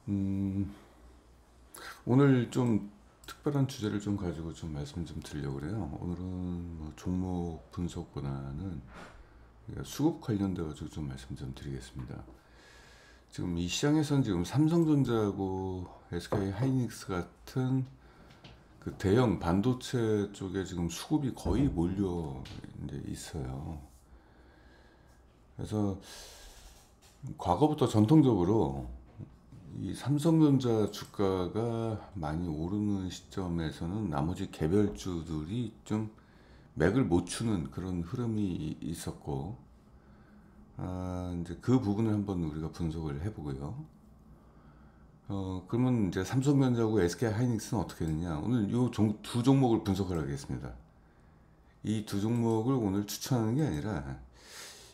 음, 오늘 좀 특별한 주제를 좀 가지고 좀 말씀 좀 드리려고 그래요. 오늘은 뭐 종목 분석보다는 수급 관련돼 가지고 좀 말씀 좀 드리겠습니다. 지금 이 시장에서는 지금 삼성전자하고 SK 하이닉스 같은 그 대형 반도체 쪽에 지금 수급이 거의 몰려 이제 있어요. 그래서 과거부터 전통적으로 이 삼성전자 주가가 많이 오르는 시점에서는 나머지 개별주들이 좀 맥을 못 추는 그런 흐름이 있었고, 이제 그 부분을 한번 우리가 분석을 해보고요. 그러면 이제 삼성전자하고 SK 하이닉스는 어떻게 되냐? 오늘 두 종목을 분석을 하겠습니다. 이 두 종목을 오늘 추천하는 게 아니라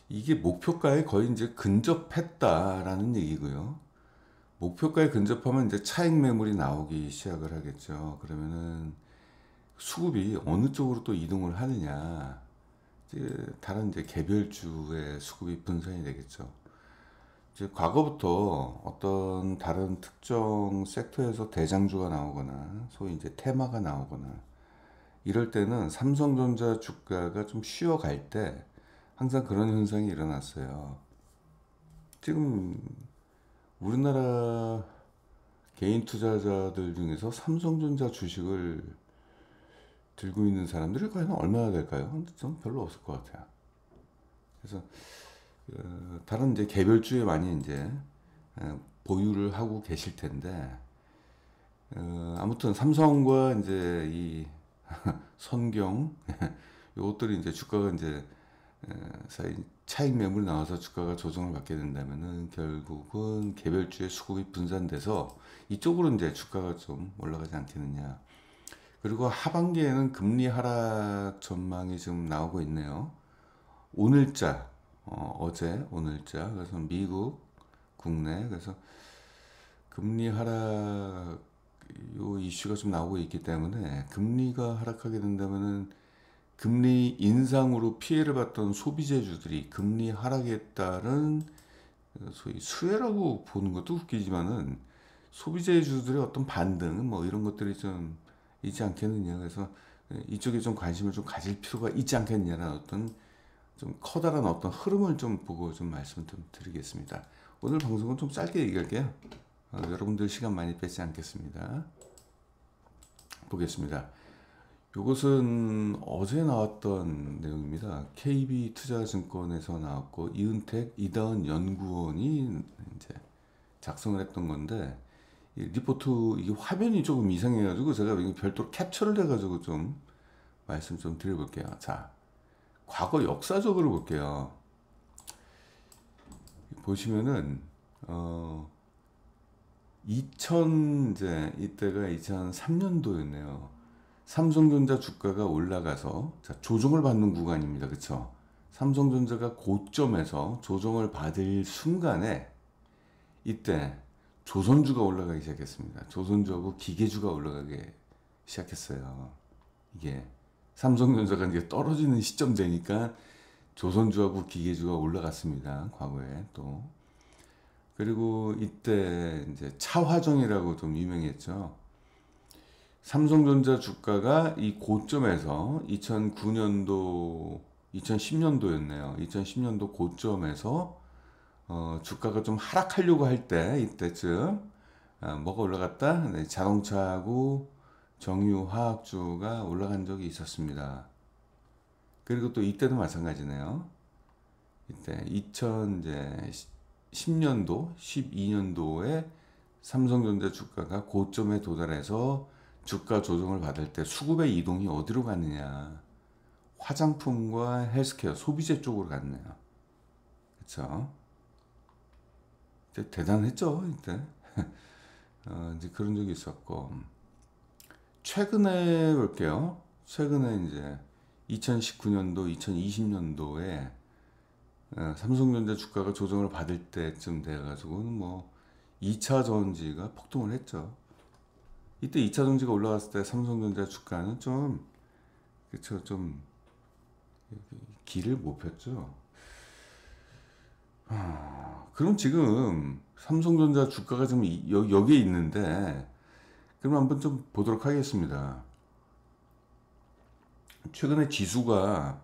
이게 목표가에 거의 이제 근접했다라는 얘기고요. 목표가에 근접하면 이제 차익 매물이 나오기 시작을 하겠죠. 그러면은 수급이 어느 쪽으로 또 이동을 하느냐. 이제 다른 이제 개별주의 수급이 분산이 되겠죠. 이제 과거부터 어떤 다른 특정 섹터에서 대장주가 나오거나 소위 이제 테마가 나오거나 이럴 때는 삼성전자 주가가 좀 쉬어갈 때 항상 그런 현상이 일어났어요. 지금 우리나라 개인 투자자들 중에서 삼성전자 주식을 들고 있는 사람들이 과연 얼마나 될까요? 좀 별로 없을 것 같아요. 그래서 다른 이제 개별주에 많이 이제 보유를 하고 계실 텐데 아무튼 삼성과 이제 이 선경 요것들이 이제 주가가 이제 사이 차익 매물 나와서 주가가 조정을 받게 된다면은 결국은 개별주의 수급이 분산돼서 이쪽으로 이제 주가가 좀 올라가지 않겠느냐. 그리고 하반기에는 금리 하락 전망이 지금 나오고 있네요. 오늘자, 어제 오늘자. 그래서 미국, 국내. 그래서 금리 하락 요 이슈가 좀 나오고 있기 때문에 금리가 하락하게 된다면은 금리 인상으로 피해를 봤던 소비재주들이 금리 하락에 따른 소위 수혜라고 보는 것도 웃기지만은 소비재주들의 어떤 반등 뭐 이런 것들이 좀 있지 않겠느냐. 그래서 이쪽에 좀 관심을 좀 가질 필요가 있지 않겠느냐라는 어떤 좀 커다란 어떤 흐름을 좀 보고 좀 말씀 좀 드리겠습니다. 오늘 방송은 좀 짧게 얘기할게요. 여러분들 시간 많이 뺏지 않겠습니다. 보겠습니다. 이것은 어제 나왔던 내용입니다. KB투자증권에서 나왔고 이은택 이다은 연구원이 이제 작성을 했던 건데 이 리포트 이게 화면이 조금 이상해가지고 제가 별도로 캡처를 해가지고 좀 말씀 좀 드려볼게요. 자, 과거 역사적으로 볼게요. 보시면은 2000 이제 이때가 2003년도였네요. 삼성전자 주가가 올라가서 자, 조정을 받는 구간입니다. 그쵸? 삼성전자가 고점에서 조정을 받을 순간에 이때 조선주가 올라가기 시작했습니다. 조선주하고 기계주가 올라가기 시작했어요. 이게 삼성전자가 이제 떨어지는 시점 되니까 조선주하고 기계주가 올라갔습니다. 과거에 또. 그리고 이때 이제 차화정이라고 좀 유명했죠. 삼성전자 주가가 이 고점에서 2009년도, 2010년도였네요. 2010년도 고점에서 주가가 좀 하락하려고 할 때, 이때쯤 뭐가 올라갔다? 네, 자동차하고 정유화학주가 올라간 적이 있었습니다. 그리고 또 이때도 마찬가지네요. 이때 2010년도, 12년도에 삼성전자 주가가 고점에 도달해서 주가 조정을 받을 때 수급의 이동이 어디로 갔느냐. 화장품과 헬스케어, 소비재 쪽으로 갔네요. 그쵸? 이제 대단했죠, 이때. 이제 그런 적이 있었고. 최근에 볼게요. 최근에 이제 2019년도, 2020년도에 삼성전자 주가가 조정을 받을 때쯤 돼가지고는 뭐 2차 전지가 폭등을 했죠. 이때 2차 전지가 올라갔을 때 삼성전자 주가는 좀 그쵸 좀 길을 못 폈죠. 그럼 지금 삼성전자 주가가 지금 여기에 있는데, 그럼 한번 좀 보도록 하겠습니다. 최근에 지수가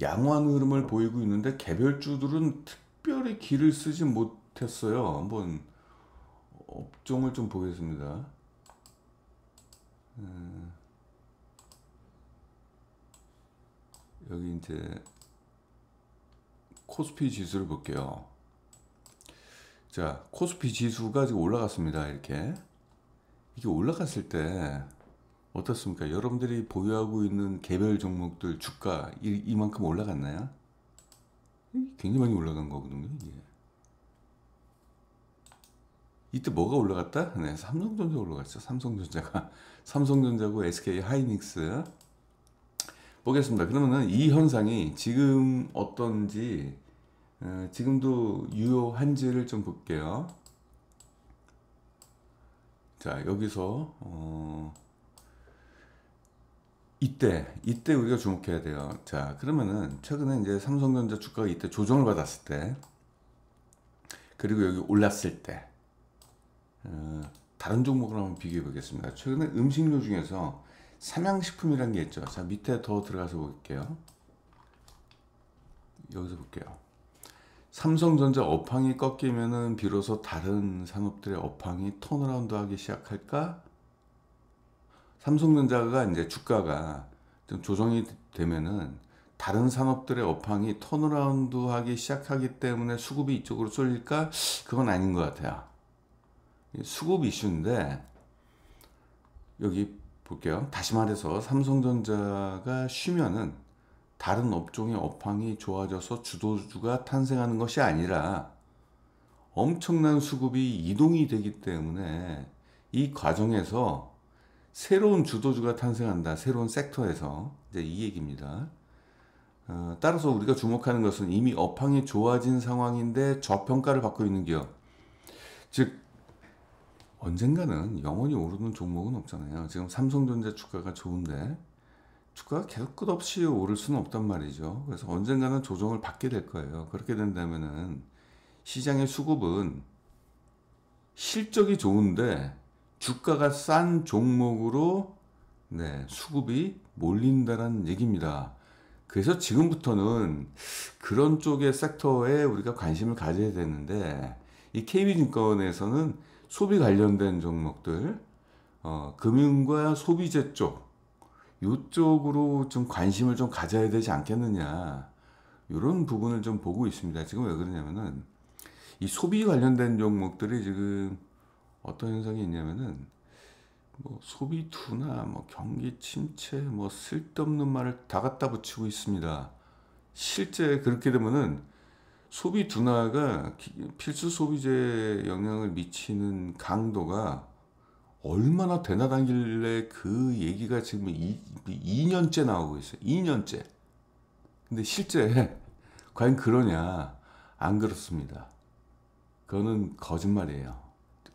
양호한 흐름을 보이고 있는데 개별주들은 특별히 길을 쓰지 못했어요. 한번 업종을 좀 보겠습니다. 여기 이제 코스피 지수를 볼게요. 자, 코스피 지수가 지금 올라갔습니다. 이렇게 올라갔을 때 어떻습니까? 여러분들이 보유하고 있는 개별 종목들 주가 이만큼 올라갔나요? 굉장히 많이 올라간 거거든요. 이게. 이때 뭐가 올라갔다? 네, 삼성전자 올라갔죠. 삼성전자가 삼성전자고 SK 하이닉스 보겠습니다. 그러면은 이 현상이 지금 어떤지 지금도 유효한지를 좀 볼게요. 자, 여기서 이때 우리가 주목해야 돼요. 자, 그러면은 최근에 이제 삼성전자 주가가 이때 조정을 받았을 때, 그리고 여기 올랐을 때, 다른 종목을 한번 비교해 보겠습니다. 최근에 음식료 중에서 삼양식품이라는 게 있죠. 자, 밑에 더 들어가서 볼게요. 여기서 볼게요. 삼성전자 업황이 꺾이면은 비로소 다른 산업들의 업황이 턴어라운드 하기 시작할까? 삼성전자가 이제 주가가 좀 조정이 되면은 다른 산업들의 업황이 턴어라운드 하기 시작하기 때문에 수급이 이쪽으로 쏠릴까? 그건 아닌 것 같아요. 수급 이슈인데, 여기 볼게요. 다시 말해서 삼성전자가 쉬면은 다른 업종의 업황이 좋아져서 주도주가 탄생하는 것이 아니라 엄청난 수급이 이동이 되기 때문에 이 과정에서 새로운 주도주가 탄생한다. 새로운 섹터에서 이제 이 얘기입니다. 따라서 우리가 주목하는 것은 이미 업황이 좋아진 상황인데 저평가를 받고 있는 기업. 즉 언젠가는 영원히 오르는 종목은 없잖아요. 지금 삼성전자 주가가 좋은데 주가가 계속 끝없이 오를 수는 없단 말이죠. 그래서 언젠가는 조정을 받게 될 거예요. 그렇게 된다면은 시장의 수급은 실적이 좋은데 주가가 싼 종목으로 수급이 몰린다는 얘기입니다. 그래서 지금부터는 그런 쪽의 섹터에 우리가 관심을 가져야 되는데, 이 KB증권에서는 소비 관련된 종목들, 금융과 소비재 쪽, 이쪽으로 좀 관심을 좀 가져야 되지 않겠느냐, 이런 부분을 좀 보고 있습니다. 지금 왜 그러냐면은 이 소비 관련된 종목들이 지금 어떤 현상이 있냐면은 뭐 소비 둔화, 뭐 경기 침체, 뭐 쓸데없는 말을 다 갖다 붙이고 있습니다. 실제 그렇게 되면은 소비 둔화가 필수 소비재에 영향을 미치는 강도가 얼마나 대단하길래 그 얘기가 지금 2년째 나오고 있어요. 2년째. 근데 실제 과연 그러냐? 안 그렇습니다. 그거는 거짓말이에요.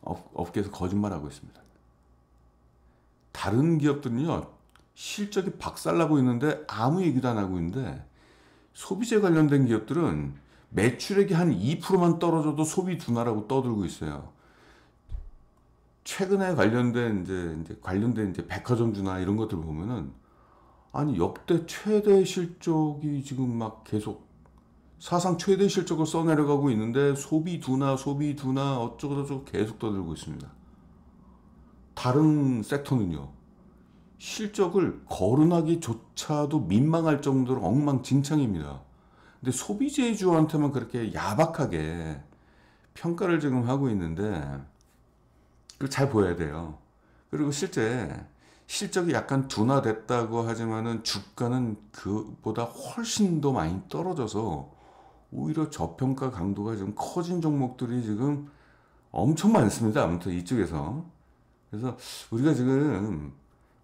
업계에서 거짓말하고 있습니다. 다른 기업들은요, 실적이 박살나고 있는데 아무 얘기도 안 하고 있는데, 소비재 관련된 기업들은 매출액이 한 2%만 떨어져도 소비 둔화라고 떠들고 있어요. 최근에 관련된 이제 백화점주나 이런 것들 보면은, 아니 역대 최대 실적이 지금 막 계속 사상 최대 실적을 써내려가고 있는데 소비 둔화 어쩌고저쩌고 계속 떠들고 있습니다. 다른 섹터는요, 실적을 거론하기조차도 민망할 정도로 엉망진창입니다. 근데 소비재주한테만 그렇게 야박하게 평가를 지금 하고 있는데, 그걸 잘 보여야 돼요. 그리고 실제 실적이 약간 둔화됐다고 하지만은 주가는 그보다 훨씬 더 많이 떨어져서 오히려 저평가 강도가 좀 커진 종목들이 지금 엄청 많습니다. 아무튼 이쪽에서. 그래서 우리가 지금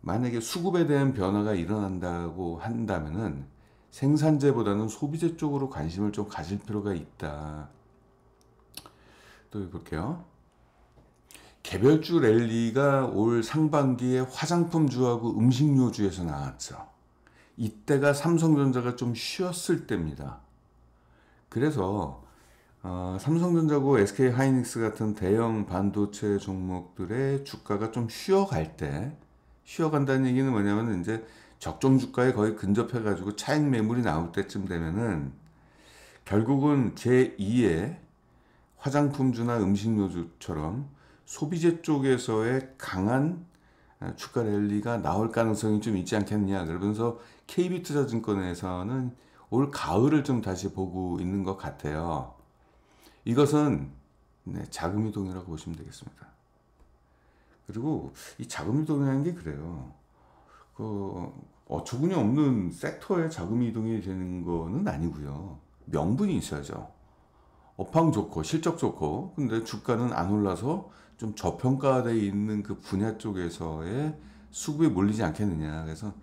만약에 수급에 대한 변화가 일어난다고 한다면은 생산재보다는 소비재 쪽으로 관심을 좀 가질 필요가 있다. 또 볼게요. 개별주 랠리가 올 상반기에 화장품주하고 음식료주에서 나왔죠. 이때가 삼성전자가 좀 쉬었을 때입니다. 그래서 삼성전자고 SK하이닉스 같은 대형 반도체 종목들의 주가가 좀 쉬어간다는 얘기는 뭐냐면 이제 적정 주가에 거의 근접해가지고 차익 매물이 나올 때쯤 되면은 결국은 제2의 화장품주나 음식료주처럼 소비재 쪽에서의 강한 주가 랠리가 나올 가능성이 좀 있지 않겠냐. 그러면서 KB투자증권에서는 올 가을을 좀 다시 보고 있는 것 같아요. 이것은 자금이동이라고 보시면 되겠습니다. 그리고 이 자금이동이라는 게 그래요. 어처구니 없는 섹터에 자금이동이 되는 거는 아니고요. 명분이 있어야죠. 업황 좋고 실적 좋고 근데 주가는 안 올라서 좀 저평가되어 있는 그 분야 쪽에서의 수급에 몰리지 않겠느냐. 그래서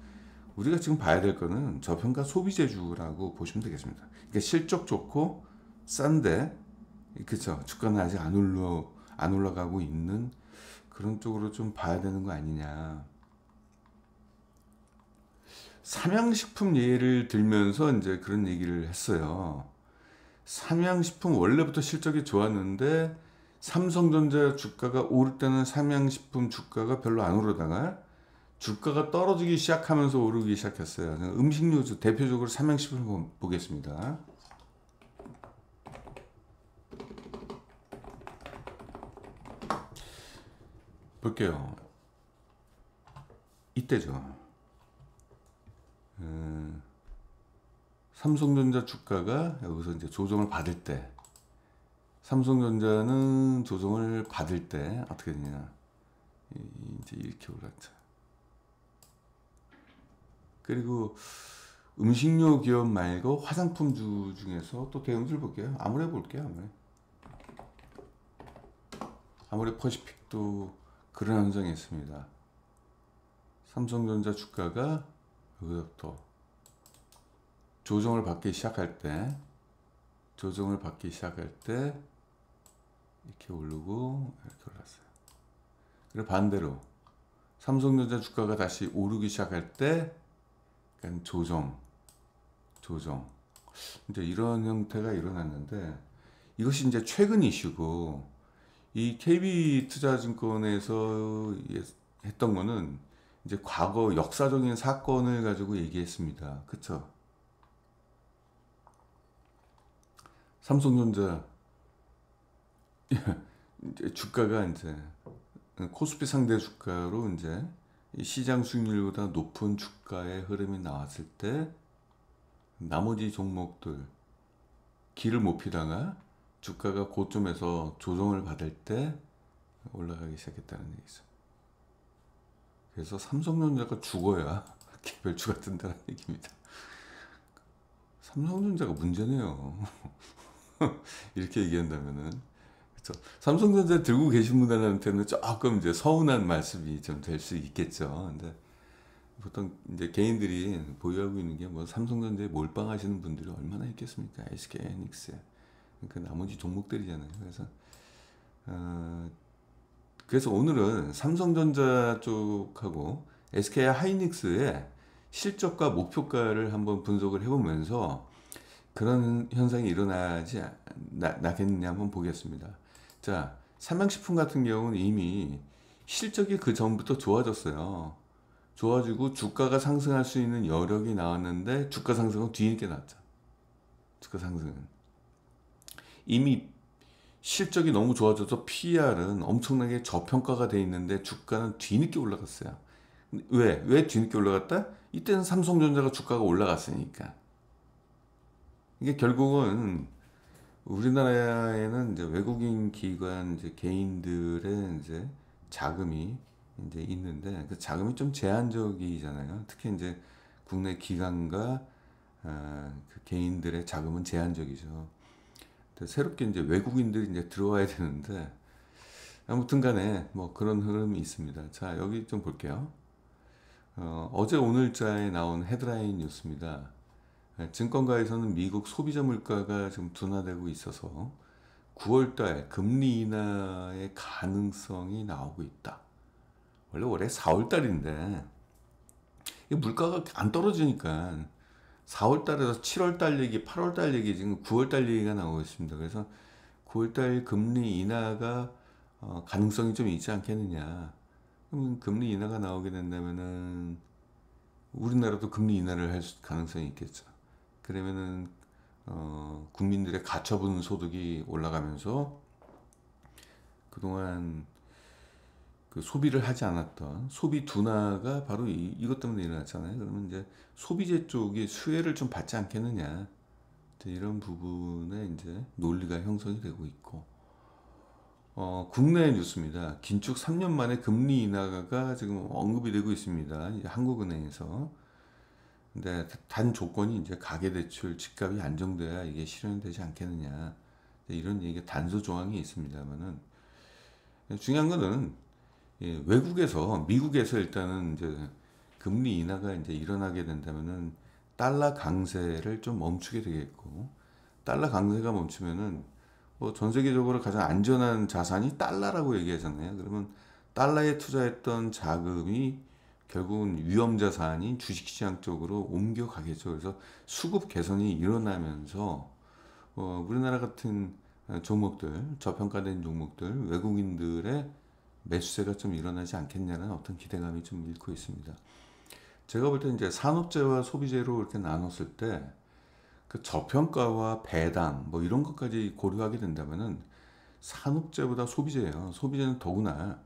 우리가 지금 봐야 될 거는 저평가 소비재주라고 보시면 되겠습니다. 그러니까 실적 좋고 싼데 그쵸, 주가는 아직 안 올라가고 있는 그런 쪽으로 좀 봐야 되는 거 아니냐. 삼양식품 예를 들면서 이제 그런 얘기를 했어요. 삼양식품 원래부터 실적이 좋았는데 삼성전자 주가가 오를 때는 삼양식품 주가가 별로 안 오르다가 주가가 떨어지기 시작하면서 오르기 시작했어요. 음식료주 대표적으로 삼양식품 보겠습니다. 볼게요. 이때죠. 삼성전자 주가가 여기서 이제 조정을 받을 때, 삼성전자는 조정을 받을 때 어떻게 되냐? 이제 이렇게 올랐죠. 그리고 음식료 기업 말고 화장품주 중에서 또 대형주를 볼게요. 아무래 볼게요. 아무래 퍼시픽도 그런 현상이 있습니다. 삼성전자 주가가 여기서부터 조정을 받기 시작할 때 이렇게 오르고 이렇게 올랐어요. 그리고 반대로 삼성전자 주가가 다시 오르기 시작할 때 약간 조정 이제 이런 형태가 일어났는데 이것이 이제 최근 이슈고 이 KB투자증권에서 했던 거는 이제 과거 역사적인 사건을 가지고 얘기했습니다. 그쵸? 삼성전자 이제 주가가 이제 코스피 상대 주가로 이제 시장 수익률보다 높은 주가의 흐름이 나왔을 때 나머지 종목들 길을 못 피다가 주가가 고점에서 조정을 받을 때 올라가기 시작했다는 얘기죠. 그래서 삼성전자가 죽어야 개별주가 뜬다는 얘기입니다. 삼성전자가 문제네요. 이렇게 얘기한다면은 그렇죠. 삼성전자 들고 계신 분들한테는 조금 이제 서운한 말씀이 좀 될 수 있겠죠. 근데 보통 이제 개인들이 보유하고 있는 게 뭐 삼성전자에 몰빵하시는 분들이 얼마나 있겠습니까? SK하이닉스 그러니까 나머지 종목들이잖아요. 그래서 오늘은 삼성전자 쪽하고 SK하이닉스의 실적과 목표가를 한번 분석을 해보면서 그런 현상이 나겠느냐 한번 보겠습니다. 자, 삼양식품 같은 경우는 이미 실적이 그 전부터 좋아졌어요. 좋아지고 주가가 상승할 수 있는 여력이 나왔는데 주가 상승은 뒤늦게 났죠. 주가 상승은 이미 실적이 너무 좋아져서 PER은 엄청나게 저평가가 돼 있는데 주가는 뒤늦게 올라갔어요. 왜 뒤늦게 올라갔다? 이때는 삼성전자가 주가가 올라갔으니까. 이게 결국은 우리나라에는 이제 외국인 기관 이제 개인들의 이제 자금이 이제 있는데 그 자금이 좀 제한적이잖아요. 특히 이제 국내 기관과 그 개인들의 자금은 제한적이죠. 새롭게 이제 외국인들이 이제 들어와야 되는데 아무튼 간에 뭐 그런 흐름이 있습니다. 자, 여기 좀 볼게요. 어제 오늘자에 나온 헤드라인 뉴스입니다. 증권가에서는 미국 소비자 물가가 좀 둔화되고 있어서 9월달 금리 인하의 가능성이 나오고 있다. 원래 올해 4월달인데 물가가 안 떨어지니까 4월달에서 7월달 얘기, 8월달 얘기, 지금 9월달 얘기가 나오고 있습니다. 그래서 9월달 금리 인하가 가능성이 좀 있지 않겠느냐. 그럼 금리 인하가 나오게 된다면은 우리나라도 금리 인하를 할 가능성이 있겠죠. 그러면은 국민들의 가처분 소득이 올라가면서 그동안 그 소비를 하지 않았던 소비 둔화가 바로 이것 때문에 일어났잖아요. 그러면 이제 소비재 쪽이 수혜를 좀 받지 않겠느냐. 이런 부분에 이제 논리가 형성이 되고 있고, 국내 뉴스입니다. 긴축 3년 만에 금리 인하가 지금 언급이 되고 있습니다. 이제 한국은행에서. 근데 단 조건이 이제 가계대출 집값이 안정돼야 이게 실현되지 않겠느냐. 이런 얘기가 단서 조항이 있습니다만은 중요한 거는 외국에서 미국에서 일단은 이제 금리 인하가 이제 일어나게 된다면은 달러 강세를 좀 멈추게 되겠고, 달러 강세가 멈추면은 뭐 전 세계적으로 가장 안전한 자산이 달러라고 얘기하잖아요. 그러면 달러에 투자했던 자금이 결국은 위험 자산인 주식시장 쪽으로 옮겨가겠죠. 그래서 수급 개선이 일어나면서 우리나라 같은 종목들, 저평가된 종목들, 외국인들의 매수세가 좀 일어나지 않겠냐는 어떤 기대감이 좀 잃고 있습니다. 제가 볼 때 이제 산업재와 소비재로 이렇게 나눴을 때 그 저평가와 배당 뭐 이런 것까지 고려하게 된다면은 산업재보다 소비재예요. 소비재는 더구나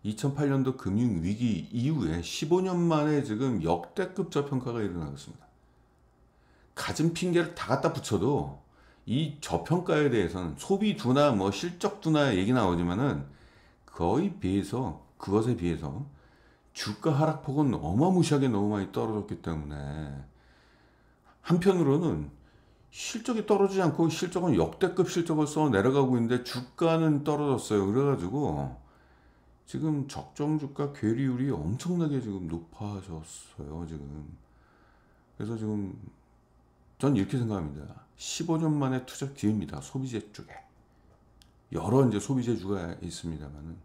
2008년도 금융위기 이후에 15년 만에 지금 역대급 저평가가 일어나고 있습니다. 가진 핑계를 다 갖다 붙여도 이 저평가에 대해서는 소비 둔화, 뭐 실적 둔화 얘기 나오지만은 그것에 비해서 주가 하락폭은 어마무시하게 너무 많이 떨어졌기 때문에 한편으로는 실적이 떨어지지 않고 실적은 역대급 실적을 써 내려가고 있는데 주가는 떨어졌어요. 그래가지고 지금 적정 주가 괴리율이 엄청나게 지금 높아졌어요. 지금. 그래서 지금 전 이렇게 생각합니다. 15년 만에 투자 기회입니다. 소비재 쪽에. 여러 이제 소비재주가 있습니다만은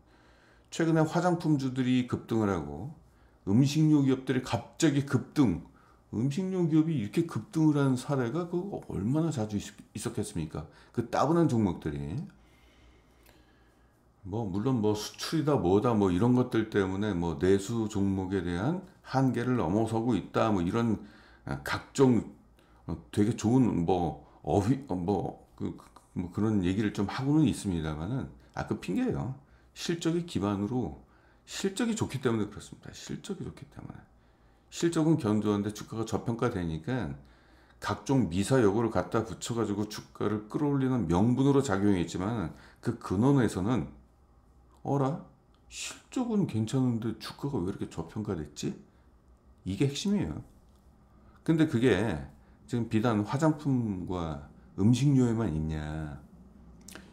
최근에 화장품주들이 급등을 하고 음식료 기업들이 갑자기 급등. 음식료 기업이 이렇게 급등을 한 사례가 그 얼마나 자주 있었겠습니까? 그 따분한 종목들이. 뭐 물론 뭐 수출이다 뭐다 뭐 이런 것들 때문에 뭐 내수 종목에 대한 한계를 넘어서고 있다 뭐 이런 각종 되게 좋은 뭐 뭐 그런 얘기를 좀 하고는 있습니다만은 그 핑계예요. 실적이 기반으로 실적이 좋기 때문에 그렇습니다. 실적이 좋기 때문에 실적은 견조한데 주가가 저평가되니까 각종 미사 여구를 갖다 붙여가지고 주가를 끌어올리는 명분으로 작용했지만 그 근원에서는 어라? 실적은 괜찮은데 주가가 왜 이렇게 저평가됐지? 이게 핵심이에요. 근데 그게 지금 비단 화장품과 음식료에만 있냐.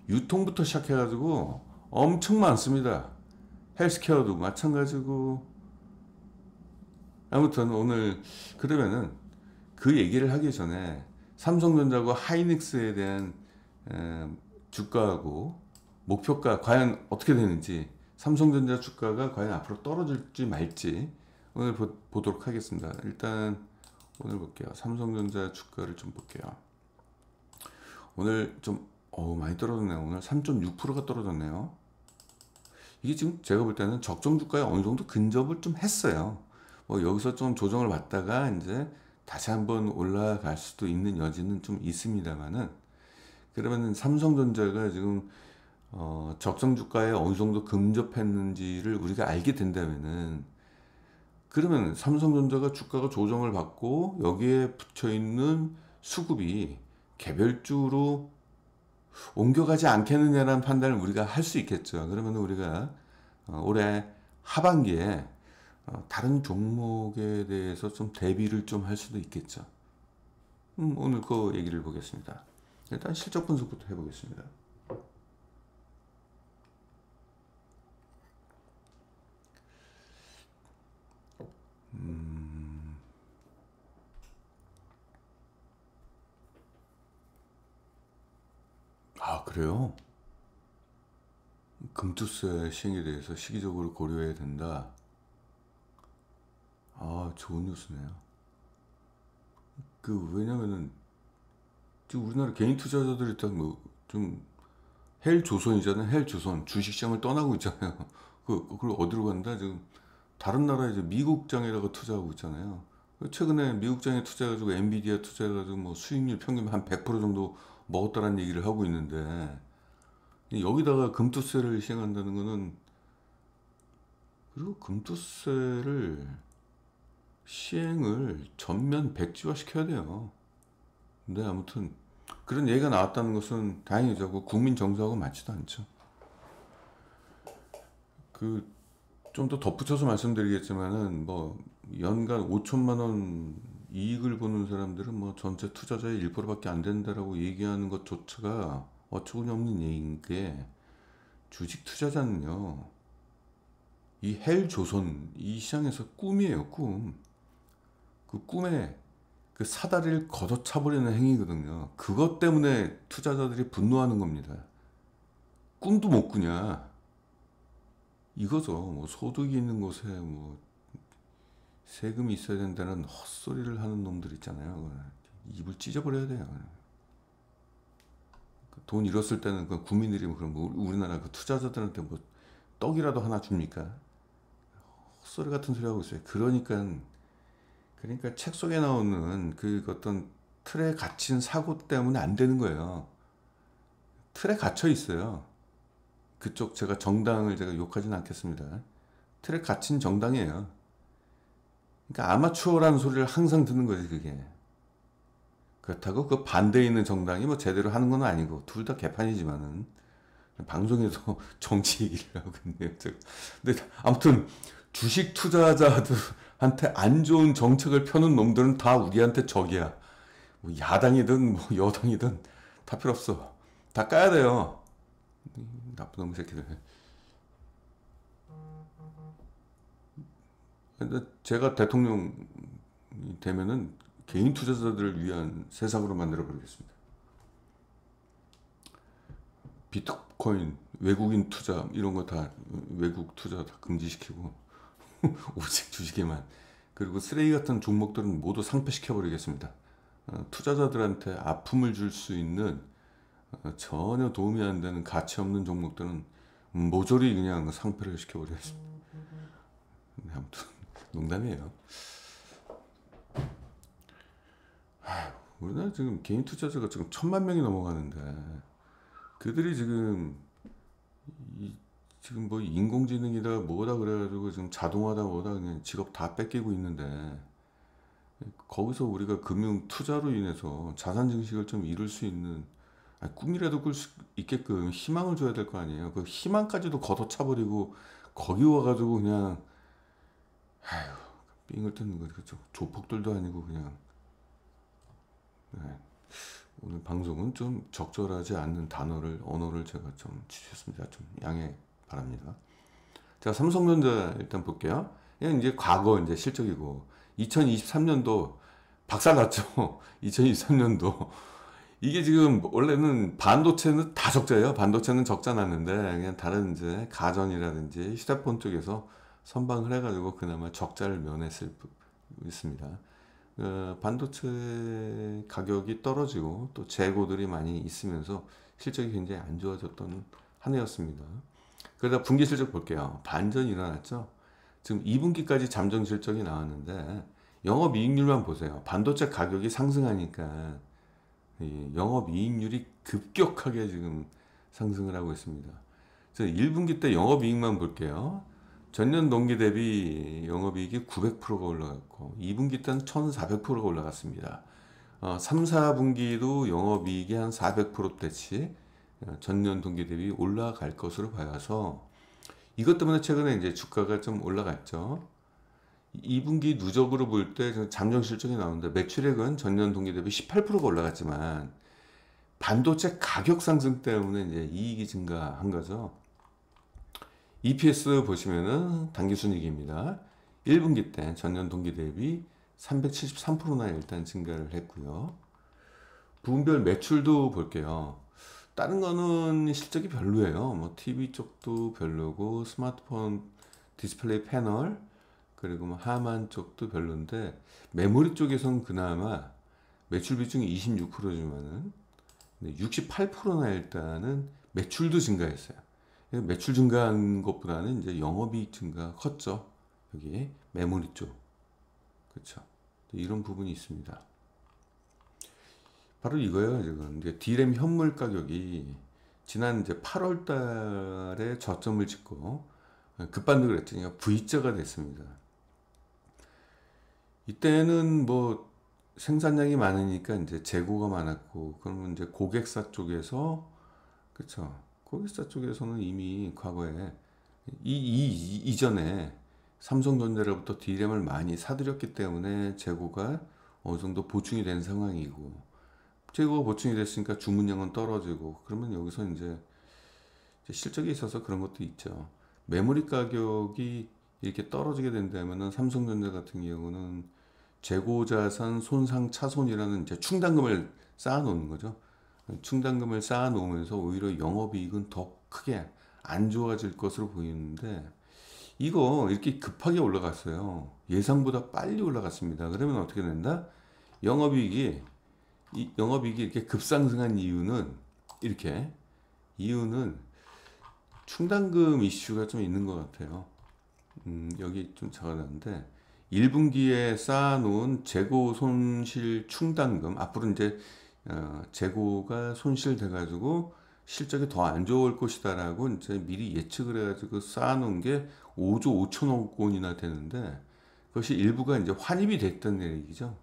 유통부터 시작해가지고 엄청 많습니다. 헬스케어도 마찬가지고. 아무튼 오늘 그러면은 그 얘기를 하기 전에 삼성전자고 하이닉스에 대한 주가하고 목표가 과연 어떻게 되는지, 삼성전자 주가가 과연 앞으로 떨어질지 말지 오늘 보도록 하겠습니다. 일단 오늘 볼게요. 삼성전자 주가를 좀 볼게요. 오늘 좀 많이 떨어졌네요. 오늘 3.6%가 떨어졌네요. 이게 지금 제가 볼 때는 적정 주가에 어느 정도 근접을 좀 했어요. 뭐 여기서 좀 조정을 받다가 이제 다시 한번 올라갈 수도 있는 여지는 좀 있습니다만은, 그러면은 삼성전자가 지금 적정 주가에 어느 정도 근접했는지를 우리가 알게 된다면은, 그러면 삼성전자가 주가가 조정을 받고 여기에 붙여 있는 수급이 개별주로 옮겨가지 않겠느냐라는 판단을 우리가 할 수 있겠죠. 그러면 우리가 올해 하반기에 다른 종목에 대해서 좀 대비를 좀 할 수도 있겠죠. 오늘 그 얘기를 보겠습니다. 일단 실적 분석부터 해보겠습니다. 그래요? 금투세 시행에 대해서 시기적으로 고려해야 된다. 좋은 뉴스네요. 왜냐면은 지금 우리나라 개인 투자자들이 좀 헬조선이잖아요. 헬조선 주식시장을 떠나고 있잖아요. 그걸 어디로 간다? 지금 다른 나라에 이제 미국장에다가 투자하고 있잖아요. 최근에 미국장에 투자해가지고 엔비디아 투자해가지고 뭐 수익률 평균 한 100% 정도 먹었다라는 얘기를 하고 있는데 여기다가 금투세를 시행한다는 거는, 그리고 금투세를 시행을 전면 백지화 시켜야 돼요. 근데 아무튼 그런 얘기가 나왔다는 것은 다행이죠. 그 국민 정서하고 맞지도 않죠. 그 좀 더 덧붙여서 말씀드리겠지만은 뭐 연간 5천만 원 이익을 보는 사람들은 뭐 전체 투자자의 1%밖에 안 된다라고 얘기하는 것조차가 어처구니 없는 얘기인 게, 주식 투자자는요 이 헬조선 이 시장에서 꿈이에요, 꿈. 그 꿈에 그 사다리를 걷어차버리는 행위거든요. 그것 때문에 투자자들이 분노하는 겁니다. 꿈도 못 꾸냐 이거죠. 뭐 소득이 있는 곳에 뭐 세금이 있어야 된다는 헛소리를 하는 놈들 있잖아요. 입을 찢어버려야 돼요. 돈 잃었을 때는 그 국민들이 뭐 그럼 뭐 우리나라 그 투자자들한테 뭐 떡이라도 하나 줍니까? 헛소리 같은 소리 하고 있어요. 그러니까 책 속에 나오는 그 어떤 틀에 갇힌 사고 때문에 안 되는 거예요. 틀에 갇혀 있어요. 그쪽 제가 정당을 제가 욕하진 않겠습니다. 틀에 갇힌 정당이에요. 그러니까 아마추어라는 소리를 항상 듣는 거지 그게. 그렇다고 그 반대에 있는 정당이 뭐 제대로 하는 건 아니고 둘 다 개판이지만은 방송에서 정치 얘기를 하고 있네요. 제가. 근데 아무튼 주식 투자자들한테 안 좋은 정책을 펴는 놈들은 다 우리한테 적이야. 뭐 야당이든 뭐 여당이든 다 필요 없어. 다 까야 돼요. 나쁜 놈 새끼들. 근데 제가 대통령이 되면은 개인 투자자들을 위한 세상으로 만들어 버리겠습니다. 비트코인, 외국인 투자 이런 거 다 외국 투자 다 금지시키고 오직 주식에만. 그리고 쓰레기 같은 종목들은 모두 상폐시켜 버리겠습니다. 투자자들한테 아픔을 줄 수 있는 전혀 도움이 안 되는 가치 없는 종목들은 모조리 그냥 상폐를 시켜버리겠습니다. 아무튼 농담이에요. 우리나라 지금 개인 투자자가 지금 1,000만 명이 넘어가는데 그들이 지금 뭐 인공지능이다 뭐다 그래가지고 지금 자동화다 뭐다 그냥 직업 다 뺏기고 있는데, 거기서 우리가 금융 투자로 인해서 자산 증식을 좀 이룰 수 있는, 꿈이라도 꿀 수 있게끔 희망을 줘야 될 거 아니에요. 그 희망까지도 걷어차버리고 거기 와가지고 그냥 아휴 삥을 뜯는 거죠. 조폭들도 아니고 그냥. 네. 오늘 방송은 좀 적절하지 않는 언어를 제가 좀 주셨습니다. 좀 양해 바랍니다. 자, 삼성전자 일단 볼게요. 이건 이제 과거 이제 실적이고 2023년도 박살 났죠. 2023년도 이게 지금 원래는 반도체는 다 적자예요. 반도체는 적자 났는데 그냥 다른 이제 가전이라든지 휴대폰 쪽에서 선방을 해가지고 그나마 적자를 면했을 있습니다. 반도체 가격이 떨어지고 또 재고들이 많이 있으면서 실적이 굉장히 안 좋아졌던 한 해였습니다. 그러다 분기 실적 볼게요. 반전이 일어났죠. 지금 2분기까지 잠정 실적이 나왔는데 영업이익률만 보세요. 반도체 가격이 상승하니까 이 영업이익률이 급격하게 지금 상승을 하고 있습니다. 그래서 1분기 때 영업이익만 볼게요. 전년 동기 대비 영업이익이 900%가 올라갔고 2분기 때는 1400%가 올라갔습니다. 3, 4분기도 영업이익이 한 400%대치 전년 동기 대비 올라갈 것으로 봐서 이것 때문에 최근에 이제 주가가 좀 올라갔죠. 2분기 누적으로 볼 때 잠정 실적이 나오는데 매출액은 전년 동기 대비 18%가 올라갔지만 반도체 가격 상승 때문에 이제 이익이 증가한 거죠. EPS 보시면은 당기순이익입니다. 1분기 때 전년 동기 대비 373%나 일단 증가를 했고요. 부분별 매출도 볼게요. 다른 거는 실적이 별로예요. 뭐 TV 쪽도 별로고 스마트폰 디스플레이 패널 그리고 뭐 하만 쪽도 별론데 메모리 쪽에선 그나마 매출 비중이 26%지만은 68%나 일단은 매출도 증가했어요. 매출 증가한 것보다는 이제 영업이익 증가 컸죠. 여기 메모리 쪽. 그렇죠. 이런 부분이 있습니다. 바로 이거예요. 지금 이제 D램 현물 가격이 지난 이제 8월 달에 저점을 찍고 급반등을 했더니 V자가 됐습니다. 이때는 뭐 생산량이 많으니까 이제 재고가 많았고, 그러면 이제 고객사 쪽에서, 그쵸, 고객사 쪽에서는 이미 과거에 이전에 삼성전자로부터 D램을 많이 사들였기 때문에 재고가 어느 정도 보충이 된 상황이고, 재고가 보충이 됐으니까 주문량은 떨어지고, 그러면 여기서 이제 실적에 있어서 그런 것도 있죠. 메모리 가격이 이렇게 떨어지게 된다면은 삼성전자 같은 경우는 재고자산 손상 차손이라는 이제 충당금을 쌓아 놓는 거죠. 충당금을 쌓아 놓으면서 오히려 영업이익은 더 크게 안 좋아질 것으로 보이는데, 이거 이렇게 급하게 올라갔어요. 예상보다 빨리 올라갔습니다. 그러면 어떻게 된다? 영업이익이 영업이익이 이렇게 급상승한 이유는 충당금 이슈가 좀 있는 것 같아요. 여기 좀 적어놨는데, 1분기에 쌓아놓은 재고 손실 충당금, 앞으로 이제 재고가 손실돼가지고 실적이 더 안 좋을 것이다라고 이제 미리 예측을 해가지고 쌓아놓은 게 5조 5천억 원이나 되는데, 그것이 일부가 이제 환입이 됐던 얘기죠.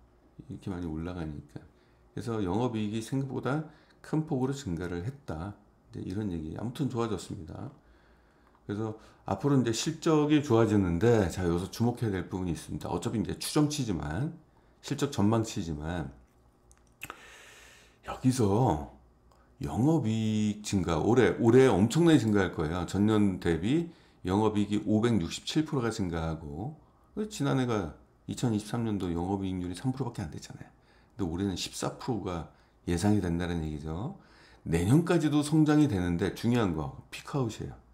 이렇게 많이 올라가니까. 그래서 영업이익이 생각보다 큰 폭으로 증가를 했다. 이제 이런 얘기. 아무튼 좋아졌습니다. 그래서 앞으로 이제 실적이 좋아지는데, 자, 여기서 주목해야 될 부분이 있습니다. 어차피 이제 추정치지만, 실적 전망치지만, 여기서 영업이익 증가, 올해 엄청나게 증가할 거예요. 전년 대비 영업이익이 567%가 증가하고, 지난해가 2023년도 영업이익률이 3%밖에 안 됐잖아요. 근데 올해는 14%가 예상이 된다는 얘기죠. 내년까지도 성장이 되는데 중요한 거, 피크아웃이에요.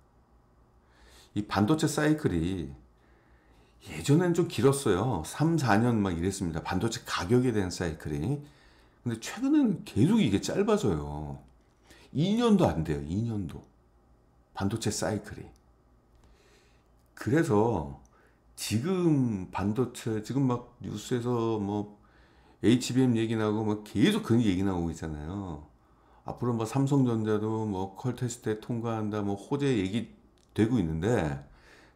이 반도체 사이클이 예전엔 좀 길었어요. 3, 4년 막 이랬습니다. 반도체 가격에 대한 사이클이. 근데 최근에는 계속 이게 짧아져요. 2년도 안 돼요. 2년도. 반도체 사이클이. 그래서 지금 반도체, 지금 막 뉴스에서 뭐 HBM 얘기 나오고 뭐 계속 그 얘기 나오고 있잖아요. 앞으로 뭐 삼성전자도 뭐 퀄테스트에 통과한다, 뭐 호재 얘기 되고 있는데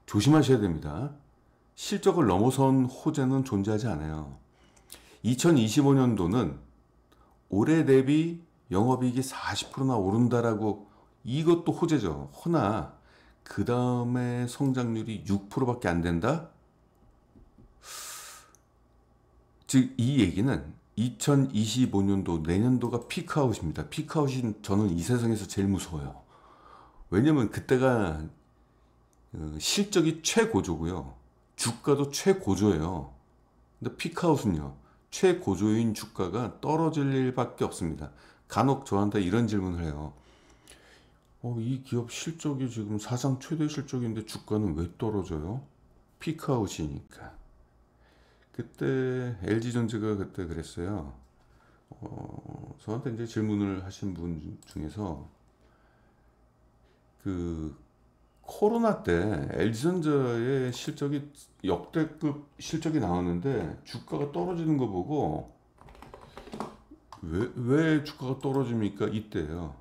조심하셔야 됩니다. 실적을 넘어선 호재는 존재하지 않아요. 2025년도는 올해 대비 영업이익이 40%나 오른다라고, 이것도 호재죠. 허나 그 다음에 성장률이 6%밖에 안 된다? 즉 이 얘기는 2025년도 내년도가 피크아웃입니다. 피크아웃이 저는 이 세상에서 제일 무서워요. 왜냐면 그때가 실적이 최고조고요. 주가도 최고조예요. 근데 피크아웃은요, 최고조인 주가가 떨어질 일밖에 없습니다. 간혹 저한테 이런 질문을 해요. 이 기업 실적이 지금 사상 최대 실적인데 주가는 왜 떨어져요? 피크아웃이니까. 그때 LG전자가 그때 그랬어요. 저한테 이제 질문을 하신 분 중에서 그 코로나 때 LG전자의 실적이 역대급 실적이 나왔는데 주가가 떨어지는 거 보고, 왜 주가가 떨어집니까? 이때요.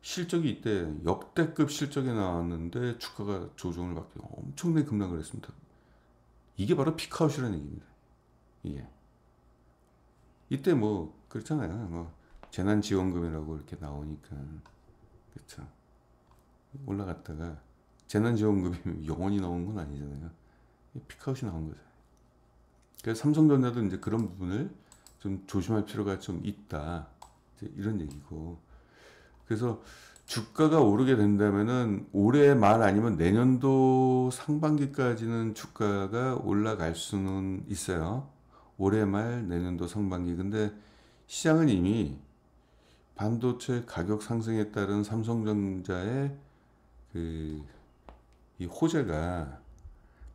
실적이 이때 역대급 실적이 나왔는데 주가가 조정을 받고 엄청나게 급락을 했습니다. 이게 바로 피크아웃이라는 얘기입니다. 이게. 이때 뭐 그렇잖아요. 뭐 재난지원금이라고 이렇게 나오니까, 그렇죠. 올라갔다가 재난지원금이 영원히 나오는 건 아니잖아요. 피크아웃이 나온 거죠. 그래서 삼성전자도 이제 그런 부분을 좀 조심할 필요가 좀 있다. 이런 얘기고. 그래서 주가가 오르게 된다면은 올해 말 아니면 내년도 상반기까지는 주가가 올라갈 수는 있어요. 올해 말 내년도 상반기. 근데 시장은 이미 반도체 가격 상승에 따른 삼성전자의 이 호재가,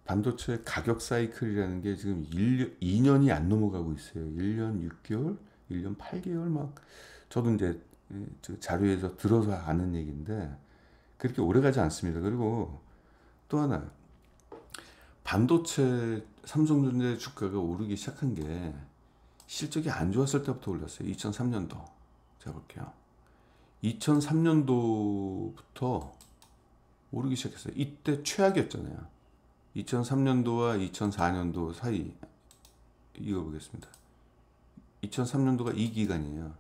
반도체 가격 사이클이라는 게 지금 2년이 안 넘어가고 있어요. 1년 6개월, 1년 8개월 막. 저도 이제 저 자료에서 들어서 아는 얘기인데 그렇게 오래 가지 않습니다. 그리고 또 하나, 반도체 삼성전자 주가가 오르기 시작한 게 실적이 안 좋았을 때부터 올랐어요. 2003년도. 제가 볼게요. 2003년도부터 오르기 시작했어요. 이때 최악이었잖아요. 2003년도와 2004년도 사이, 이거 보겠습니다. 2003년도가 이 기간이에요.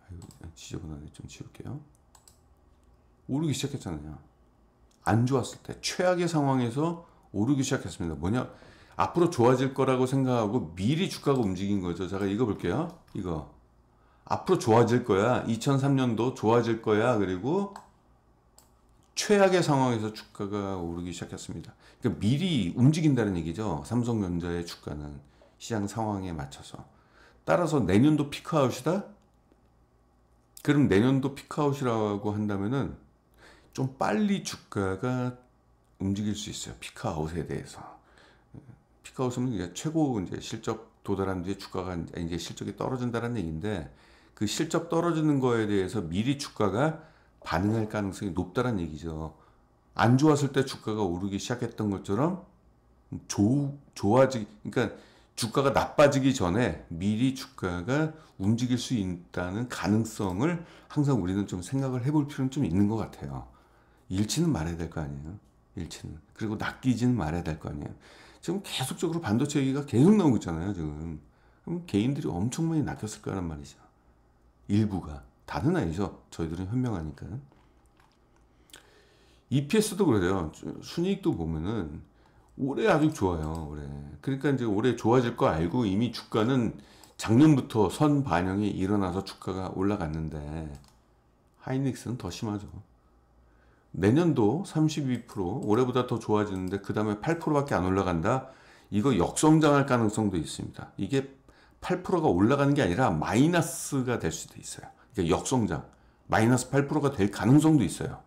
아유, 지저분하네. 좀 지울게요. 오르기 시작했잖아요. 안 좋았을 때 최악의 상황에서 오르기 시작했습니다. 뭐냐? 앞으로 좋아질 거라고 생각하고 미리 주가가 움직인 거죠. 제가 이거 볼게요. 이거 앞으로 좋아질 거야. 2003년도 좋아질 거야. 그리고 최악의 상황에서 주가가 오르기 시작했습니다. 그러니까 미리 움직인다는 얘기죠. 삼성전자의 주가는 시장 상황에 맞춰서. 따라서 내년도 피크아웃이다? 그럼 내년도 피크아웃이라고 한다면은 좀 빨리 주가가 움직일 수 있어요. 피크아웃에 대해서. 피크아웃은 이제 최고 이제 실적 도달한 뒤에 주가가 이제 실적이 떨어진다는 얘기인데, 그 실적 떨어지는 거에 대해서 미리 주가가 반응할 가능성이 높다는 얘기죠. 안 좋았을 때 주가가 오르기 시작했던 것처럼 그러니까 주가가 나빠지기 전에 미리 주가가 움직일 수 있다는 가능성을 항상 우리는 좀 생각을 해볼 필요는 좀 있는 것 같아요. 일치는 말해야 될 거 아니에요. 일치는. 그리고 낚이지는 말해야 될 거 아니에요. 지금 계속적으로 반도체 얘기가 계속 나오고 있잖아요, 지금. 그럼 개인들이 엄청 많이 낚였을 거란 말이죠. 일부가. 다는 아니죠. 저희들은 현명하니까. EPS도 그래요. 순이익도 보면은 올해 아주 좋아요. 올해. 그러니까 이제 올해 좋아질 거 알고 이미 주가는 작년부터 선 반영이 일어나서 주가가 올라갔는데, 하이닉스는 더 심하죠. 내년도 32%, 올해보다 더 좋아지는데 그 다음에 8%밖에 안 올라간다? 이거 역성장할 가능성도 있습니다. 이게 8%가 올라가는 게 아니라 마이너스가 될 수도 있어요. 그러니까 역성장, 마이너스 8%가 될 가능성도 있어요.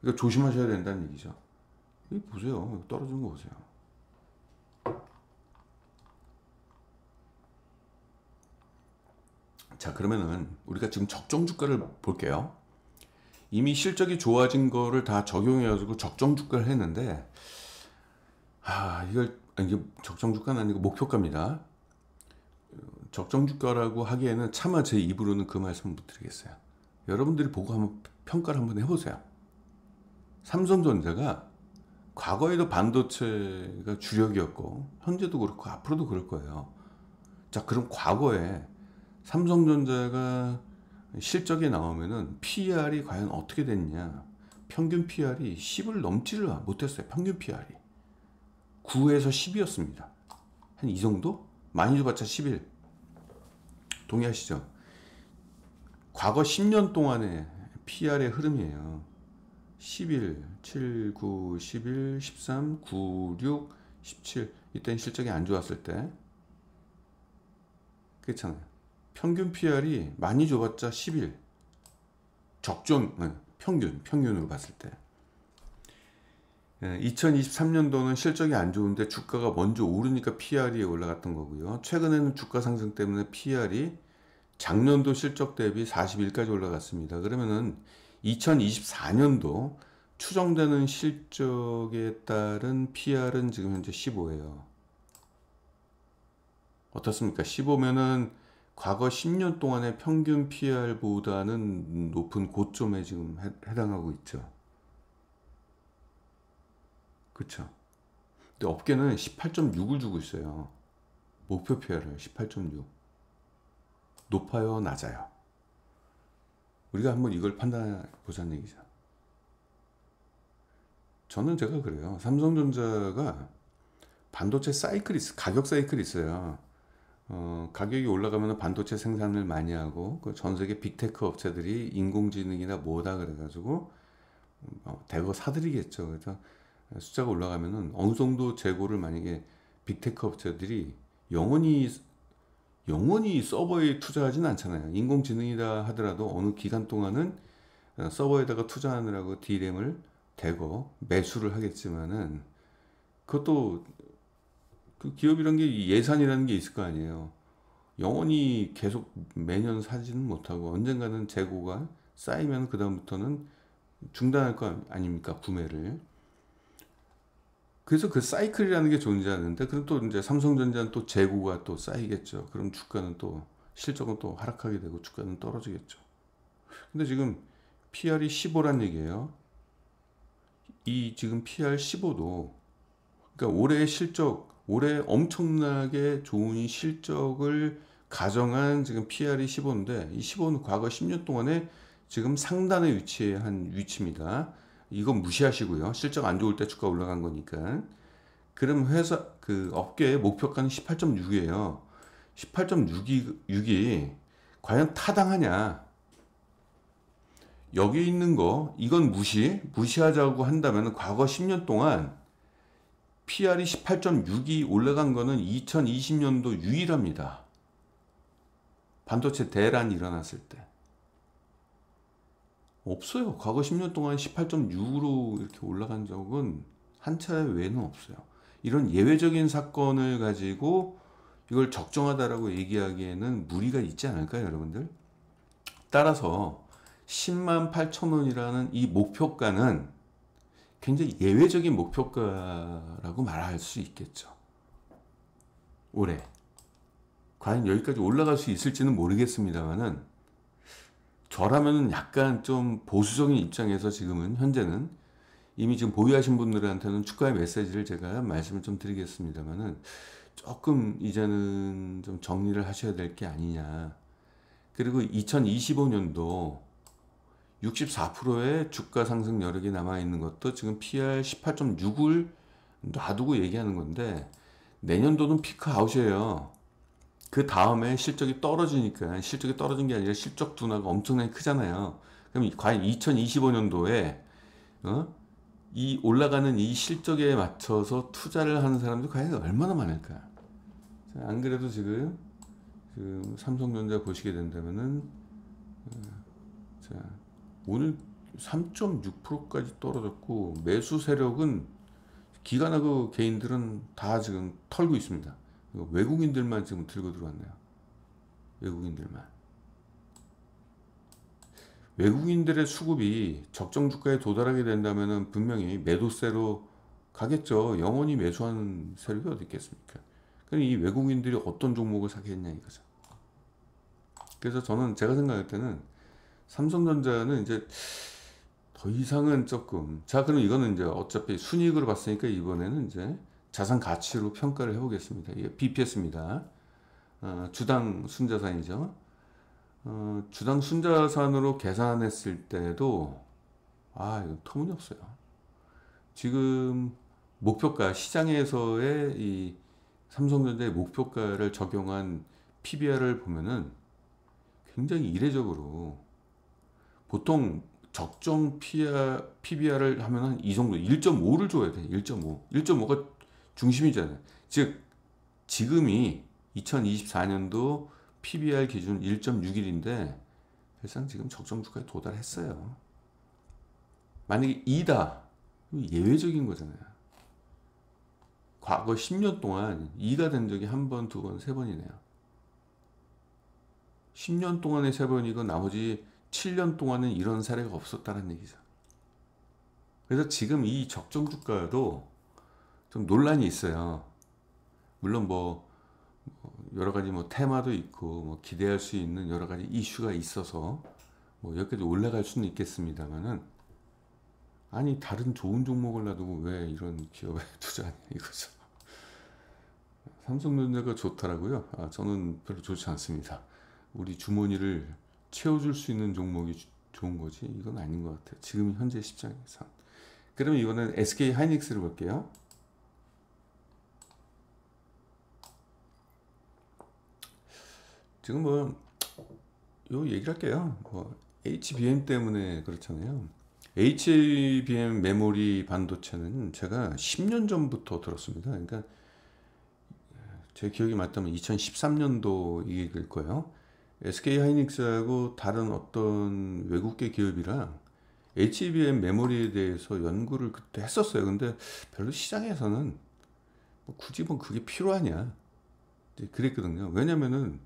그러니까 조심하셔야 된다는 얘기죠. 여기 보세요. 떨어지는 거 보세요. 자, 그러면은 우리가 지금 적정 주가를 볼게요. 이미 실적이 좋아진 거를 다 적용해가지고 적정 주가를 했는데, 이게 적정 주가는 아니고 목표가입니다. 적정 주가라고 하기에는 차마 제 입으로는 그 말씀 못 드리겠어요. 여러분들이 보고 한번 평가를 한번 해보세요. 삼성전자가 과거에도 반도체가 주력이었고 현재도 그렇고 앞으로도 그럴 거예요. 자, 그럼 과거에 삼성전자가 실적이 나오면은 PER이 과연 어떻게 됐냐? 평균 PER이 10을 넘지를 못했어요. 평균 PER이 9에서 10이었습니다. 한 이 정도? 많이 줘봤자 11. 동의하시죠? 과거 10년 동안의 PER의 흐름이에요. 11, 7, 9, 11, 13, 9, 6, 17. 이때는 실적이 안 좋았을 때. 그렇잖아요. 평균 PR이 많이 줘봤자 11. 적정, 평균으로 봤을 때. 2023년도는 실적이 안 좋은데 주가가 먼저 오르니까 PR이 올라갔던 거고요. 최근에는 주가 상승 때문에 PR이 작년도 실적 대비 41까지 올라갔습니다. 그러면은 2024년도 추정되는 실적에 따른 PR은 지금 현재 15예요. 어떻습니까? 15면은 과거 10년 동안의 평균 PR보다는 높은 고점에 지금 해당하고 있죠. 그쵸? 근데 업계는 18.6을 주고 있어요. 목표 PR을 18.6. 높아요, 낮아요? 우리가 한번 이걸 판단해 보자는 얘기죠. 제가 그래요. 삼성전자가 반도체 가격 사이클이 있어요. 가격이 올라가면 반도체 생산을 많이 하고, 그 전 세계 빅테크 업체들이 인공지능이나 뭐다 그래가지고 대거 사들이겠죠. 그래서 숫자가 올라가면은 어느 정도 재고를 만약에 빅테크 업체들이 영원히 서버에 투자하진 않잖아요. 인공지능이다 하더라도 어느 기간 동안은 서버에다가 투자하느라고 D램을 대거 매수를 하겠지만은, 그것도 그 기업이란 게 예산이라는 게 있을 거 아니에요. 영원히 계속 매년 사지는 못하고 언젠가는 재고가 쌓이면 그 다음부터는 중단할 거 아닙니까, 구매를. 그래서 그 사이클이라는 게 존재하는데, 그럼 또 이제 삼성전자는 또 재고가 또 쌓이겠죠. 그럼 주가는 또 실적은 또 하락하게 되고 주가는 떨어지겠죠. 근데 지금 PR이 15란 얘기예요. 이 지금 PR 15도, 그러니까 올해 실적, 올해 엄청나게 좋은 실적을 가정한 지금 PR이 15인데, 이 15는 과거 10년 동안에 지금 상단에 위치한 위치입니다. 이건 무시하시고요. 실적 안 좋을 때 주가 올라간 거니까. 그럼 회사 그 업계의 목표가는 18.6이에요. 18.6이 과연 타당하냐? 여기 있는 거 이건 무시하자고 한다면 과거 10년 동안 PR이 18.6이 올라간 거는 2020년도 유일합니다. 반도체 대란이 일어났을 때. 없어요. 과거 10년 동안 18.6으로 이렇게 올라간 적은 한 차례 외에는 없어요. 이런 예외적인 사건을 가지고 이걸 적정하다라고 얘기하기에는 무리가 있지 않을까요, 여러분들? 따라서 10만 8천 원이라는 이 목표가는 굉장히 예외적인 목표가라고 말할 수 있겠죠. 올해. 과연 여기까지 올라갈 수 있을지는 모르겠습니다만은, 저라면은 약간 좀 보수적인 입장에서 지금은 현재는 이미 지금 보유하신 분들한테는 주가의 메시지를 제가 말씀을 좀 드리겠습니다만은, 조금 이제는 좀 정리를 하셔야 될 게 아니냐. 그리고 2025년도 64%의 주가 상승 여력이 남아있는 것도 지금 PR 18.6을 놔두고 얘기하는 건데, 내년도는 피크 아웃이에요. 그 다음에 실적이 떨어지니까, 실적이 떨어진 게 아니라 실적 둔화가 엄청나게 크잖아요. 그럼 과연 2025년도에 이 올라가는 이 실적에 맞춰서 투자를 하는 사람들이 과연 얼마나 많을까? 자, 안 그래도 지금 삼성전자 보시게 된다면은, 자, 오늘 3.6%까지 떨어졌고, 매수 세력은 기관하고 개인들은 다 지금 털고 있습니다. 외국인들만 지금 들고 들어왔네요. 외국인들만. 외국인들의 수급이 적정 주가에 도달하게 된다면 분명히 매도세로 가겠죠. 영원히 매수하는 세력이 어디 있겠습니까? 그럼 이 외국인들이 어떤 종목을 사겠냐 이거죠. 그래서 저는 제가 생각할 때는 삼성전자는 이제 더 이상은 조금, 자, 그럼 이거는 이제 어차피 순이익으로 봤으니까 이번에는 이제 자산 가치로 평가를 해보겠습니다. 이게 BPS입니다. 주당 순자산이죠. 주당 순자산으로 계산했을 때도 이거 터무니없어요. 지금 목표가, 시장에서의 이 삼성전자의 목표가를 적용한 PBR을 보면은 굉장히 이례적으로, 보통 적정 PBR을 하면 이 정도 1.5를 줘야 돼. 1.5. 1.5가 중심이잖아요. 즉 지금이 2024년도 PBR 기준 1.61인데 사실상 지금 적정 주가에 도달했어요. 만약에 2다, 예외적인 거잖아요. 과거 10년 동안 2가 된 적이 한 번, 두 번, 세 번이네요. 10년 동안에 세 번이고 나머지 7년 동안은 이런 사례가 없었다는 얘기죠. 그래서 지금 이 적정 주가도 좀 논란이 있어요. 물론 여러 가지 테마도 있고 기대할 수 있는 여러 가지 이슈가 있어서 여기까지 올라갈 수는 있겠습니다만은, 아니 다른 좋은 종목을 놔두고 왜 이런 기업에 투자하냐 이거죠. 삼성전자가 좋더라고요. 저는 별로 좋지 않습니다. 우리 주머니를 채워줄 수 있는 종목이 좋은 거지 이건 아닌 것 같아요. 지금 현재 시장에서. 그러면 이거는 SK 하이닉스를 볼게요. 지금 요 얘기를 할게요. HBM 때문에 그렇잖아요. HBM 메모리 반도체는 제가 10년 전부터 들었습니다. 그러니까 제 기억이 맞다면 2013년도 이 얘기일 거예요. SK 하이닉스하고 다른 어떤 외국계 기업이랑 HBM 메모리에 대해서 연구를 그때 했었어요. 근데 별로 시장에서는 굳이 그게 필요하냐 그랬거든요. 왜냐면은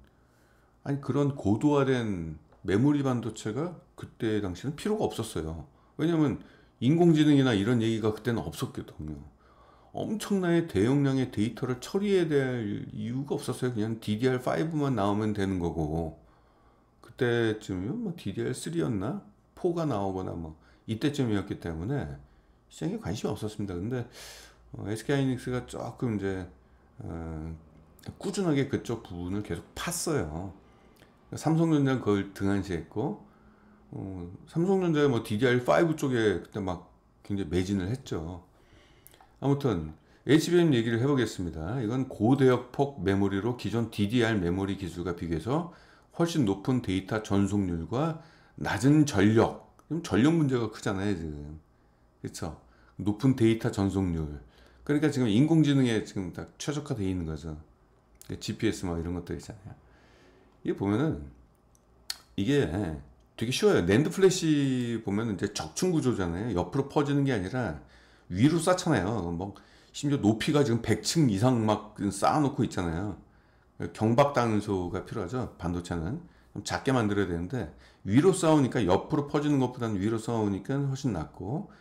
아니 그런 고도화된 메모리 반도체가 그때 당시는 필요가 없었어요. 왜냐면 인공지능이나 이런 얘기가 그때는 없었거든요. 엄청나게 대용량의 데이터를 처리해야 될 이유가 없었어요. 그냥 DDR5만 나오면 되는 거고, 그때쯤이면 뭐 DDR3였나? 4가 나오거나 뭐 이때쯤이었기 때문에 시장에 관심이 없었습니다. 근데 SK하이닉스가 조금 이제 꾸준하게 그쪽 부분을 계속 팠어요. 삼성전자는 그걸 등한시했고, 삼성전자가 뭐 DDR5 쪽에 그때 막 굉장히 매진을 했죠. 아무튼 HBM 얘기를 해보겠습니다. 이건 고대역폭 메모리로 기존 DDR 메모리 기술과 비교해서 훨씬 높은 데이터 전속률과 낮은 전력, 전력 문제가 크잖아요 지금. 그렇죠? 높은 데이터 전속률. 그러니까 지금 인공지능에 지금 다 최적화되어 있는 거죠. GPS 막 이런 것들 있잖아요. 이게 보면은 이게 되게 쉬워요. 낸드 플래시 보면 이제 적층 구조잖아요. 옆으로 퍼지는 게 아니라 위로 쌓잖아요. 뭐 심지어 높이가 지금 100층 이상 막 쌓아놓고 있잖아요. 경박 단소가 필요하죠. 반도체는 좀 작게 만들어야 되는데 위로 쌓으니까 옆으로 퍼지는 것보다는 위로 쌓으니까 훨씬 낫고,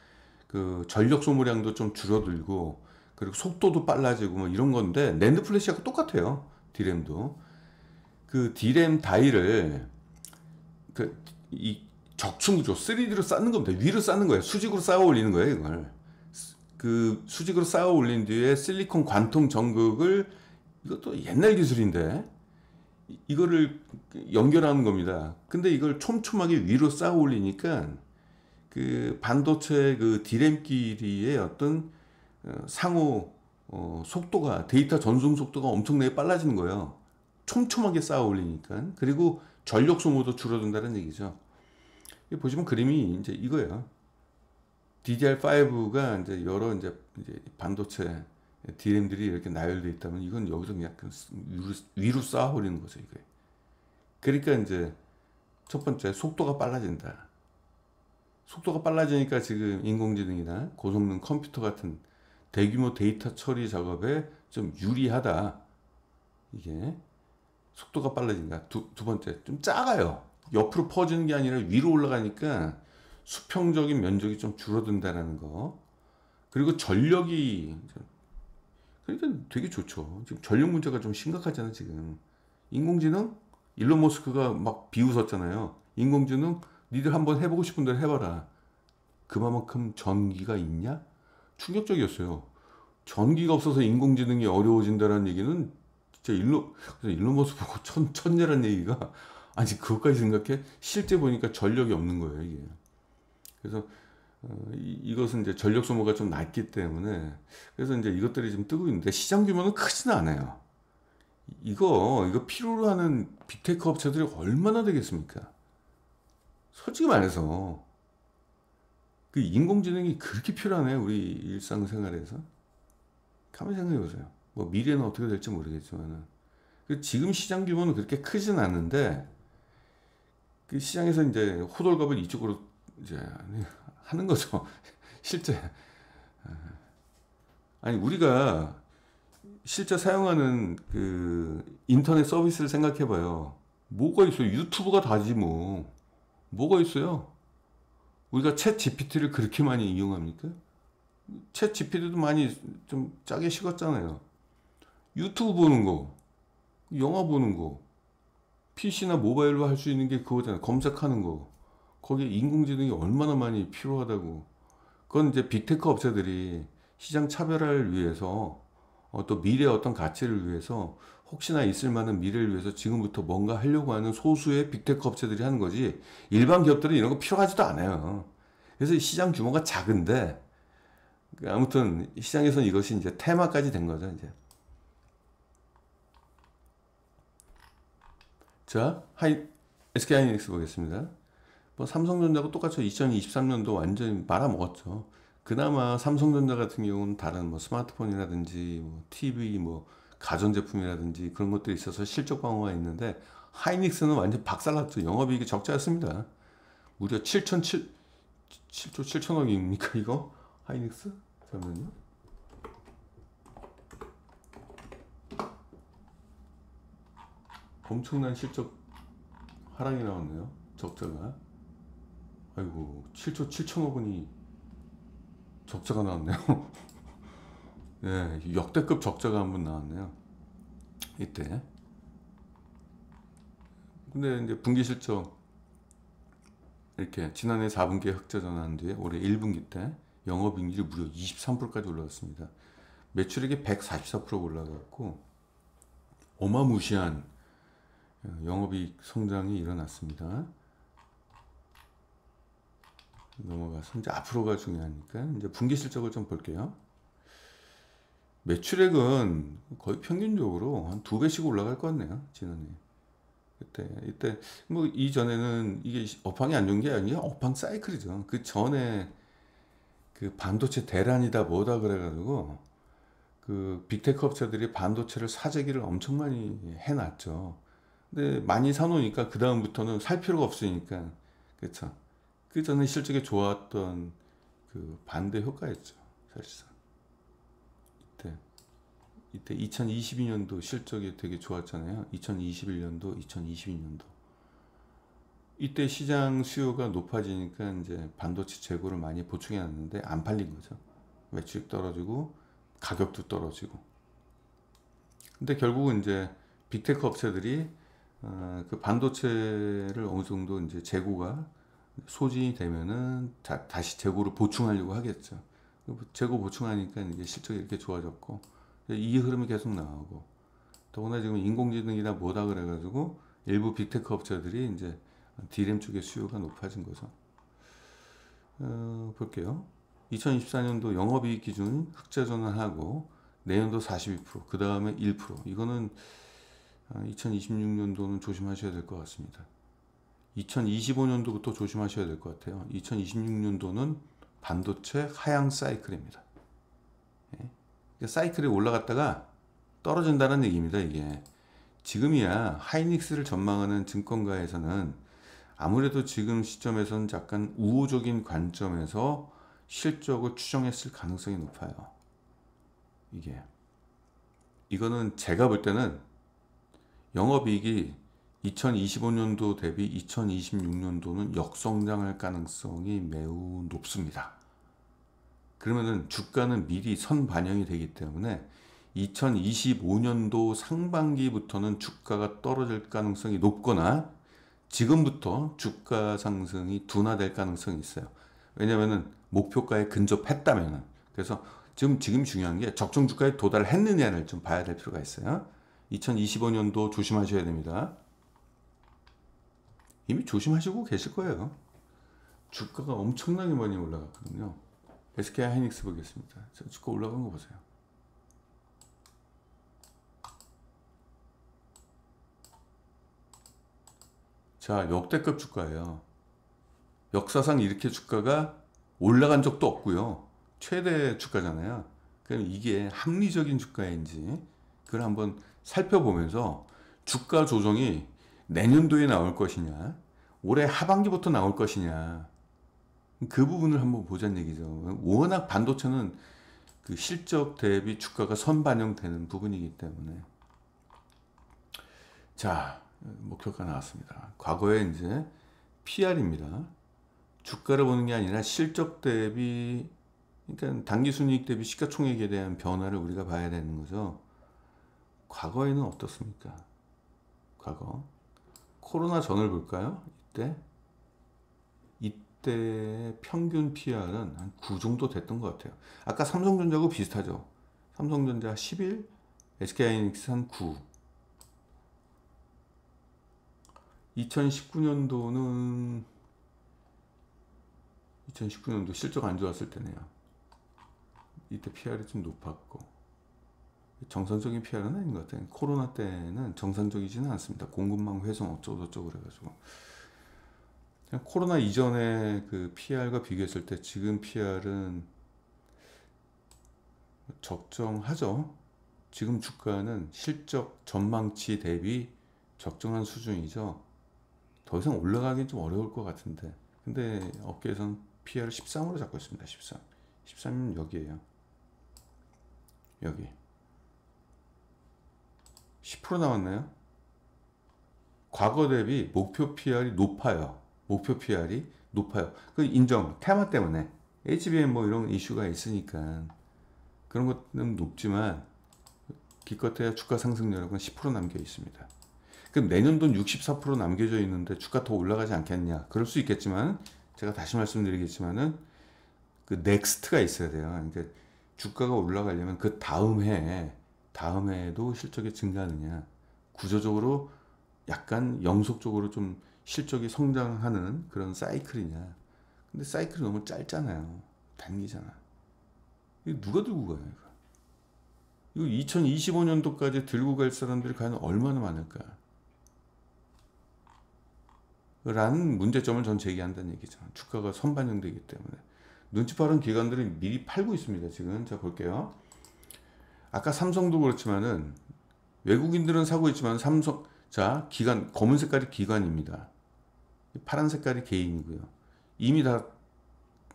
그 전력 소모량도 좀 줄어들고, 그리고 속도도 빨라지고 뭐 이런 건데 낸드 플래시하고 똑같아요. 디램도 그 디램 다이를 그 이 적층 구조 3D로 쌓는 겁니다. 위로 쌓는 거예요. 수직으로 쌓아 올리는 거예요. 이걸 그 수직으로 쌓아 올린 뒤에 실리콘 관통 전극을, 이것도 옛날 기술인데 이거를 연결하는 겁니다. 근데 이걸 촘촘하게 위로 쌓아 올리니까 그 반도체 그 디램끼리의 어떤 상호 속도가, 데이터 전송 속도가 엄청나게 빨라지는 거예요. 촘촘하게 쌓아 올리니까. 그리고 전력 소모도 줄어든다는 얘기죠. 보시면 그림이 이제 이거예요. DDR5가 이제 여러 이제 반도체 DRAM들이 이렇게 나열되어 있다면 이건 여기서 그냥 위로 쌓아 버리는 거죠, 이게. 그러니까 이제 첫 번째 속도가 빨라진다. 속도가 빨라지니까 지금 인공지능이나 고성능 컴퓨터 같은 대규모 데이터 처리 작업에 좀 유리하다. 이게 속도가 빨라진다. 두 번째, 좀 작아요. 옆으로 퍼지는 게 아니라 위로 올라가니까 수평적인 면적이 좀 줄어든다는 거. 그리고 전력이, 그러니까 되게 좋죠. 지금 전력 문제가 좀 심각하잖아요, 지금. 인공지능? 일론 머스크가 막 비웃었잖아요. 인공지능 니들 한번 해보고 싶은 대로 해봐라. 그만큼 전기가 있냐? 충격적이었어요. 전기가 없어서 인공지능이 어려워진다는 얘기는 진짜 일론 머스크 보고 천재란 얘기가, 아니 그것까지 생각해? 실제 보니까 전력이 없는 거예요, 이게. 그래서 이것은 이제 전력 소모가 좀 낮기 때문에, 그래서 이제 이것들이 좀 뜨고 있는데 시장 규모는 크지는 않아요. 이거 필요로 하는 빅테크 업체들이 얼마나 되겠습니까? 솔직히 말해서 그 인공지능이 그렇게 필요하네 우리 일상생활에서. 가만히 생각해 보세요. 뭐 미래는 어떻게 될지 모르겠지만은 지금 시장 규모는 그렇게 크진 않는데, 그 시장에서 이제 호들갑을 이쪽으로 이제 하는 거죠. 실제. 아니 우리가 실제 사용하는 그 인터넷 서비스를 생각해 봐요. 뭐가 있어요? 유튜브가 다지 뭐. 뭐가 있어요? 우리가 챗 GPT를 그렇게 많이 이용합니까? 챗 GPT도 많이 좀 짜게 식었잖아요. 유튜브 보는 거, 영화 보는 거, PC나 모바일로 할 수 있는 게 그거잖아요. 검색하는 거. 거기에 인공지능이 얼마나 많이 필요하다고. 그건 이제 빅테크 업체들이 시장 차별화를 위해서, 또 미래의 어떤 가치를 위해서, 혹시나 있을 만한 미래를 위해서 지금부터 뭔가 하려고 하는 소수의 빅테크 업체들이 하는 거지, 일반 기업들은 이런 거 필요하지도 않아요. 그래서 시장 규모가 작은데, 아무튼 시장에서는 이것이 이제 테마까지 된 거죠, 이제. 자, SK 하이닉스 보겠습니다. 뭐 삼성전자하고 똑같이 2023년도 완전히 말아먹었죠. 그나마 삼성전자 같은 경우는 다른 뭐 스마트폰이라든지 뭐 TV, 뭐 가전제품이라든지 그런 것들이 있어서 실적 방어가 있는데, 하이닉스는 완전 박살났죠. 영업이익이 적자였습니다. 무려 7조 7천억입니까 이거? 하이닉스? 잠깐만요. 엄청난 실적 하락이 나왔네요. 적자가. 아이고, 7조 7천억원이 적자가 나왔네요. 예, 역대급 적자가 한 번 나왔네요. 이때. 근데 이제 분기 실적 이렇게 지난해 4분기에 흑자 전환한 뒤에 올해 1분기 때 영업이익률이 무려 23%까지 올라갔습니다. 매출액이 144% 올라갔고 어마무시한 영업이익 성장이 일어났습니다. 넘어가서 이제 앞으로가 중요하니까 이제 분기 실적을 좀 볼게요. 매출액은 거의 평균적으로 한 2배씩 올라갈 것 같네요. 지난해. 이때 뭐 이전에는 이게 업황이 안 좋은 게 아니라 업황 사이클이죠. 그 전에 그 반도체 대란이다 뭐다 그래가지고 그 빅테크 업체들이 반도체를 사재기를 엄청 많이 해놨죠. 근데 많이 사놓으니까 그 다음부터는 살 필요가 없으니까. 그렇죠. 그 전에 실적이 좋았던 그 반대 효과였죠. 사실상 이때 2022년도 실적이 되게 좋았잖아요. 2021년도, 2022년도. 이때 시장 수요가 높아지니까 이제 반도체 재고를 많이 보충해 놨는데 안 팔린 거죠. 매출이 떨어지고 가격도 떨어지고. 근데 결국은 이제 빅테크 업체들이 그 반도체를 어느 정도 이제 재고가 소진이 되면은 다시 재고를 보충하려고 하겠죠. 재고 보충하니까 이게 실적이 이렇게 좋아졌고 이 흐름이 계속 나오고 더구나 지금 인공지능이나 뭐다 그래가지고 일부 빅테크 업체들이 이제 D램 쪽의 수요가 높아진 거죠. 볼게요. 2024년도 영업이익 기준 흑자 전환하고 내년도 42%, 그 다음에 1%. 이거는 2026년도는 조심하셔야 될 것 같습니다. 2025년도부터 조심하셔야 될 것 같아요. 2026년도는 반도체 하향 사이클입니다. 사이클이 올라갔다가 떨어진다는 얘기입니다. 이게 지금이야 하이닉스를 전망하는 증권가에서는 아무래도 지금 시점에서는 약간 우호적인 관점에서 실적을 추정했을 가능성이 높아요. 이거는 제가 볼 때는 영업이익이 2025년도 대비 2026년도는 역성장할 가능성이 매우 높습니다. 그러면은 주가는 미리 선반영이 되기 때문에 2025년도 상반기부터는 주가가 떨어질 가능성이 높거나 지금부터 주가 상승이 둔화될 가능성이 있어요. 왜냐면은 목표가에 근접했다면은. 그래서 지금 중요한 게 적정 주가에 도달했느냐를 좀 봐야 될 필요가 있어요. 2025년도 조심하셔야 됩니다. 이미 조심하시고 계실 거예요. 주가가 엄청나게 많이 올라갔거든요. SK 하이닉스 보겠습니다. 주가 올라간 거 보세요. 자, 역대급 주가예요. 역사상 이렇게 주가가 올라간 적도 없고요. 최대 주가잖아요. 그럼 이게 합리적인 주가인지 그걸 한번 살펴보면서 주가 조정이 내년도에 나올 것이냐, 올해 하반기부터 나올 것이냐, 그 부분을 한번 보자는 얘기죠. 워낙 반도체는 그 실적 대비 주가가 선반영되는 부분이기 때문에. 자, 목표가 나왔습니다. 과거에 이제 PR입니다. 주가를 보는 게 아니라 실적 대비, 그러니까 당기순이익 대비 시가총액에 대한 변화를 우리가 봐야 되는 거죠. 과거에는 어떻습니까? 과거 코로나 전을 볼까요? 이때 평균 PR은 한 9 정도 됐던 것 같아요. 아까 삼성전자하고 비슷하죠. 삼성전자 11, SK하이닉스 한 9. 2019년도 실적 안 좋았을 때네요. 이때 PR이 좀 높았고 정상적인 PR은 아닌 것 같아요. 코로나 때는 정상적이지는 않습니다. 공급망 훼손 어쩌고저쩌고 그래가지고 그냥 코로나 이전에 그 PR과 비교했을 때 지금 PR은 적정하죠. 지금 주가는 실적 전망치 대비 적정한 수준이죠. 더 이상 올라가긴 좀 어려울 것 같은데 근데 업계에서는 PR을 13으로 잡고 있습니다. 13. 13은 여기에요. 여기 10% 나왔나요? 과거 대비 목표 PR이 높아요. 목표 PR이 높아요. 그 인정. 테마 때문에 HBM 뭐 이런 이슈가 있으니까 그런 것은 높지만 기껏해야 주가 상승률은 10% 남겨 있습니다. 그럼 내년도는 64% 남겨져 있는데 주가 더 올라가지 않겠냐? 그럴 수 있겠지만 제가 다시 말씀드리겠지만은 그 넥스트가 있어야 돼요. 이제 주가가 올라가려면 그 다음 해에도 실적이 증가하느냐, 구조적으로 약간 영속적으로 좀 실적이 성장하는 그런 사이클이냐. 근데 사이클이 너무 짧잖아요. 단기잖아. 이거 누가 들고 가요, 이거? 이거 2025년도까지 들고 갈 사람들이 과연 얼마나 많을까? 라는 문제점을 전 제기한다는 얘기죠. 주가가 선반영되기 때문에. 눈치 빠른 기관들이 미리 팔고 있습니다. 지금 자 볼게요. 아까 삼성도 그렇지만은 외국인들은 사고 있지만 삼성 자 기관 검은 색깔이 기관입니다. 파란 색깔이 개인이고요. 이미 다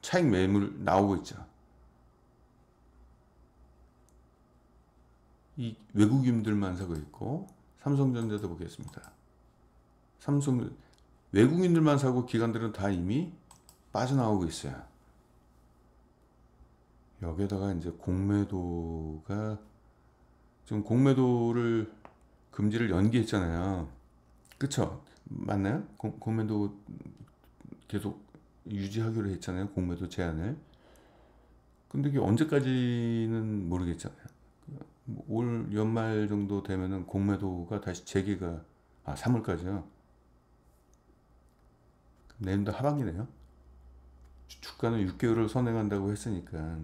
차익 매물 나오고 있죠. 이 외국인들만 사고 있고 삼성전자도 보겠습니다. 삼성 외국인들만 사고 기관들은 다 이미 빠져나오고 있어요. 여기에다가 이제 공매도가 지금 공매도를 금지를 연기했잖아요. 그쵸? 맞나요? 공매도 계속 유지하기로 했잖아요. 공매도 제한을. 근데 이게 언제까지는 모르겠잖아요. 올 연말 정도 되면은 공매도가 다시 재개가 3월까지요. 내년도 하반기네요. 주가는 6개월을 선행한다고 했으니까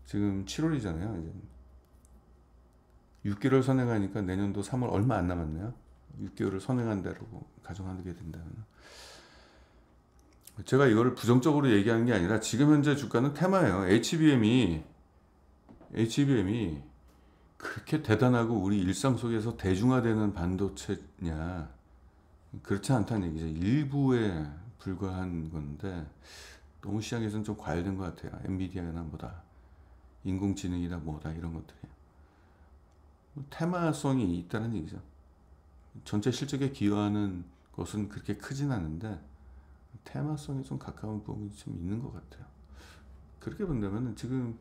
지금 7월이잖아요. 이제 6개월 선행하니까 내년도 3월 얼마 안 남았네요. 6개월을 선행한다고 가정하게 된다면 제가 이거를 부정적으로 얘기하는 게 아니라 지금 현재 주가는 테마예요. HBM이 그렇게 대단하고 우리 일상 속에서 대중화되는 반도체냐, 그렇지 않다는 얘기죠. 일부에 불과한 건데 너무 시장에서는 좀 과열된 것 같아요. 엔비디아나 뭐다, 인공지능이다 뭐다 이런 것들이 테마성이 있다는 얘기죠. 전체 실적에 기여하는 것은 그렇게 크진 않은데 테마성이 좀 가까운 부분이 좀 있는 것 같아요. 그렇게 본다면 지금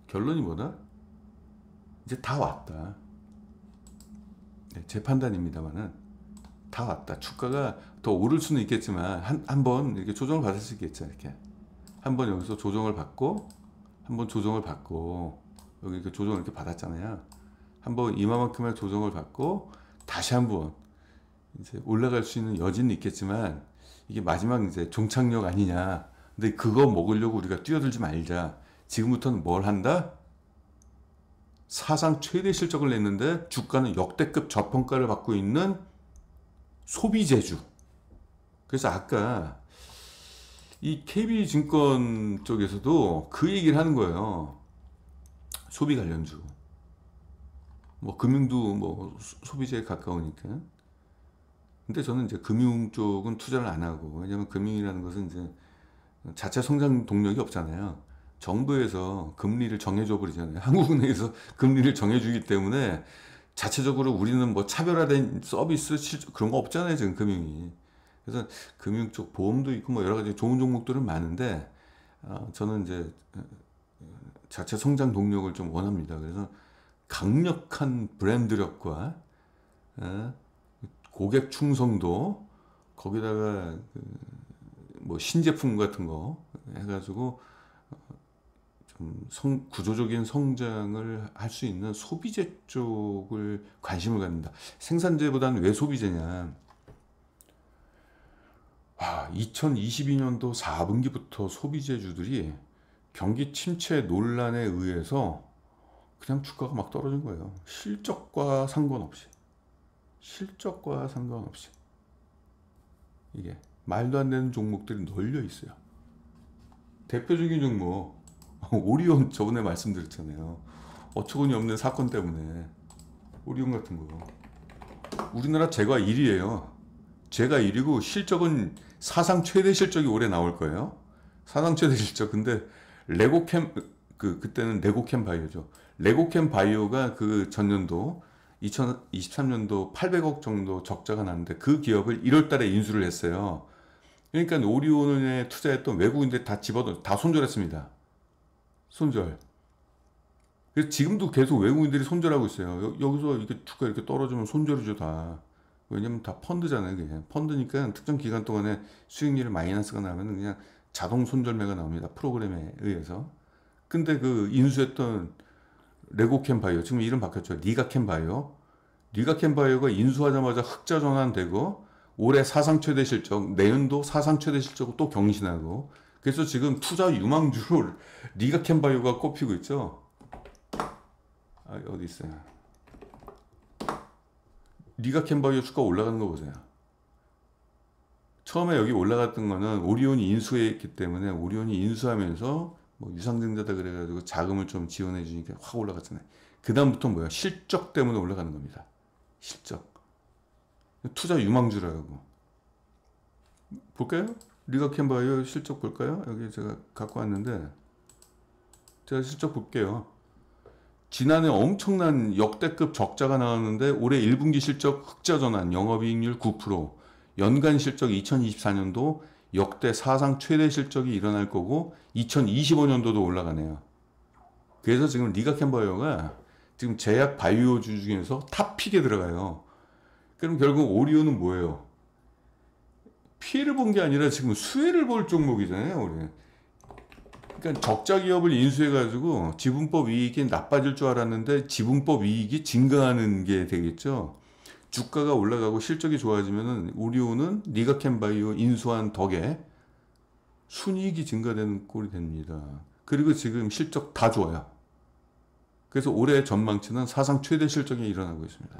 결론이 뭐다? 이제 다 왔다. 네, 제 판단입니다만은 다 왔다. 주가가 더 오를 수는 있겠지만 한번 이렇게 조정을 받을 수 있겠죠. 이렇게 한번 여기서 조정을 받고 한번 조정을 받고 여기 이렇게 조정을 이렇게 받았잖아요. 한번 이만큼의 조정을 받고 다시 한번 이제 올라갈 수 있는 여지는 있겠지만 이게 마지막 이제 종착역 아니냐. 근데 그거 먹으려고 우리가 뛰어들지 말자. 지금부터는 뭘 한다? 사상 최대 실적을 냈는데 주가는 역대급 저평가를 받고 있는 소비재주. 그래서 아까 이 KB증권 쪽에서도 그 얘기를 하는 거예요. 소비 관련주. 뭐 금융도 뭐 소비재에 가까우니까. 근데 저는 이제 금융 쪽은 투자를 안 하고, 왜냐면 금융이라는 것은 이제 자체 성장 동력이 없잖아요. 정부에서 금리를 정해줘 버리잖아요. 한국은행에서 금리를 정해주기 때문에 자체적으로 우리는 뭐 차별화된 서비스 그런 거 없잖아요. 지금 금융이. 그래서 금융 쪽 보험도 있고 뭐 여러 가지 좋은 종목들은 많은데 저는 이제 자체 성장 동력을 좀 원합니다. 그래서 강력한 브랜드력과 고객 충성도, 거기다가 뭐 신제품 같은 거 해가지고 좀 구조적인 성장을 할 수 있는 소비재 쪽을 관심을 갖는다. 생산재보다는 왜 소비재냐? 2022년도 4분기부터 소비재주들이 경기 침체 논란에 의해서 그냥 주가가 막 떨어진 거예요. 실적과 상관없이. 이게 말도 안 되는 종목들이 널려 있어요. 대표적인 종목 오리온, 저번에 말씀드렸잖아요. 어처구니 없는 사건 때문에 오리온 같은 거. 우리나라 제가 1위예요. 제가 1위고 실적은 사상 최대 실적이 올해 나올 거예요. 사상 최대 실적. 근데 레고캠 그때는 레고캠 바이오죠. 레고캠 바이오가 그 전년도 2023년도 800억 정도 적자가 났는데 그 기업을 1월 달에 인수를 했어요. 그러니까 오리온에 투자했던 외국인들 다 집어넣어 다 손절했습니다. 손절. 그래서 지금도 계속 외국인들이 손절하고 있어요. 여기서 이렇게 주가 이렇게 떨어지면 손절이죠 다. 왜냐면 다 펀드잖아요. 그게 펀드니까 특정 기간 동안에 수익률이 마이너스가 나면 그냥 자동 손절매가 나옵니다. 프로그램에 의해서. 근데 그 인수했던 레고캠바이오 지금 이름 바뀌었죠. 리가캠바이오. 리가캠바이오가 인수하자마자 흑자 전환되고 올해 사상 최대 실적, 내년도 사상 최대 실적을 또 경신하고 그래서 지금 투자 유망주로 리가캠바이오가 꼽히고 있죠. 아, 어디 있어요? 리가캠바이오 주가 올라가는 거 보세요. 처음에 여기 올라갔던 거는 오리온이 인수했기 때문에 오리온이 인수하면서 뭐 유상증자다 그래가지고 자금을 좀 지원해 주니까 확 올라갔잖아요. 그 다음부터 뭐야? 실적 때문에 올라가는 겁니다. 실적. 투자 유망주라고. 볼까요? 리가캠바이오 실적 볼까요? 여기 제가 갖고 왔는데 제가 실적 볼게요. 지난해 엄청난 역대급 적자가 나왔는데 올해 1분기 실적 흑자 전환, 영업이익률 9%, 연간 실적 2024년도 역대 사상 최대 실적이 일어날 거고 2025년도도 올라가네요. 그래서 지금 리가캠바이오가 지금 제약 바이오주 중에서 탑픽에 들어가요. 그럼 결국 오리온은 뭐예요? 피해를 본 게 아니라 지금 수혜를 볼 종목이잖아요, 우리. 그러니까 적자 기업을 인수해가지고 지분법 이익이 나빠질 줄 알았는데 지분법 이익이 증가하는 게 되겠죠. 주가가 올라가고 실적이 좋아지면은 오리온은 리가캠바이오 인수한 덕에 순이익이 증가되는 꼴이 됩니다. 그리고 지금 실적 다 좋아요. 그래서 올해 전망치는 사상 최대 실적이 일어나고 있습니다.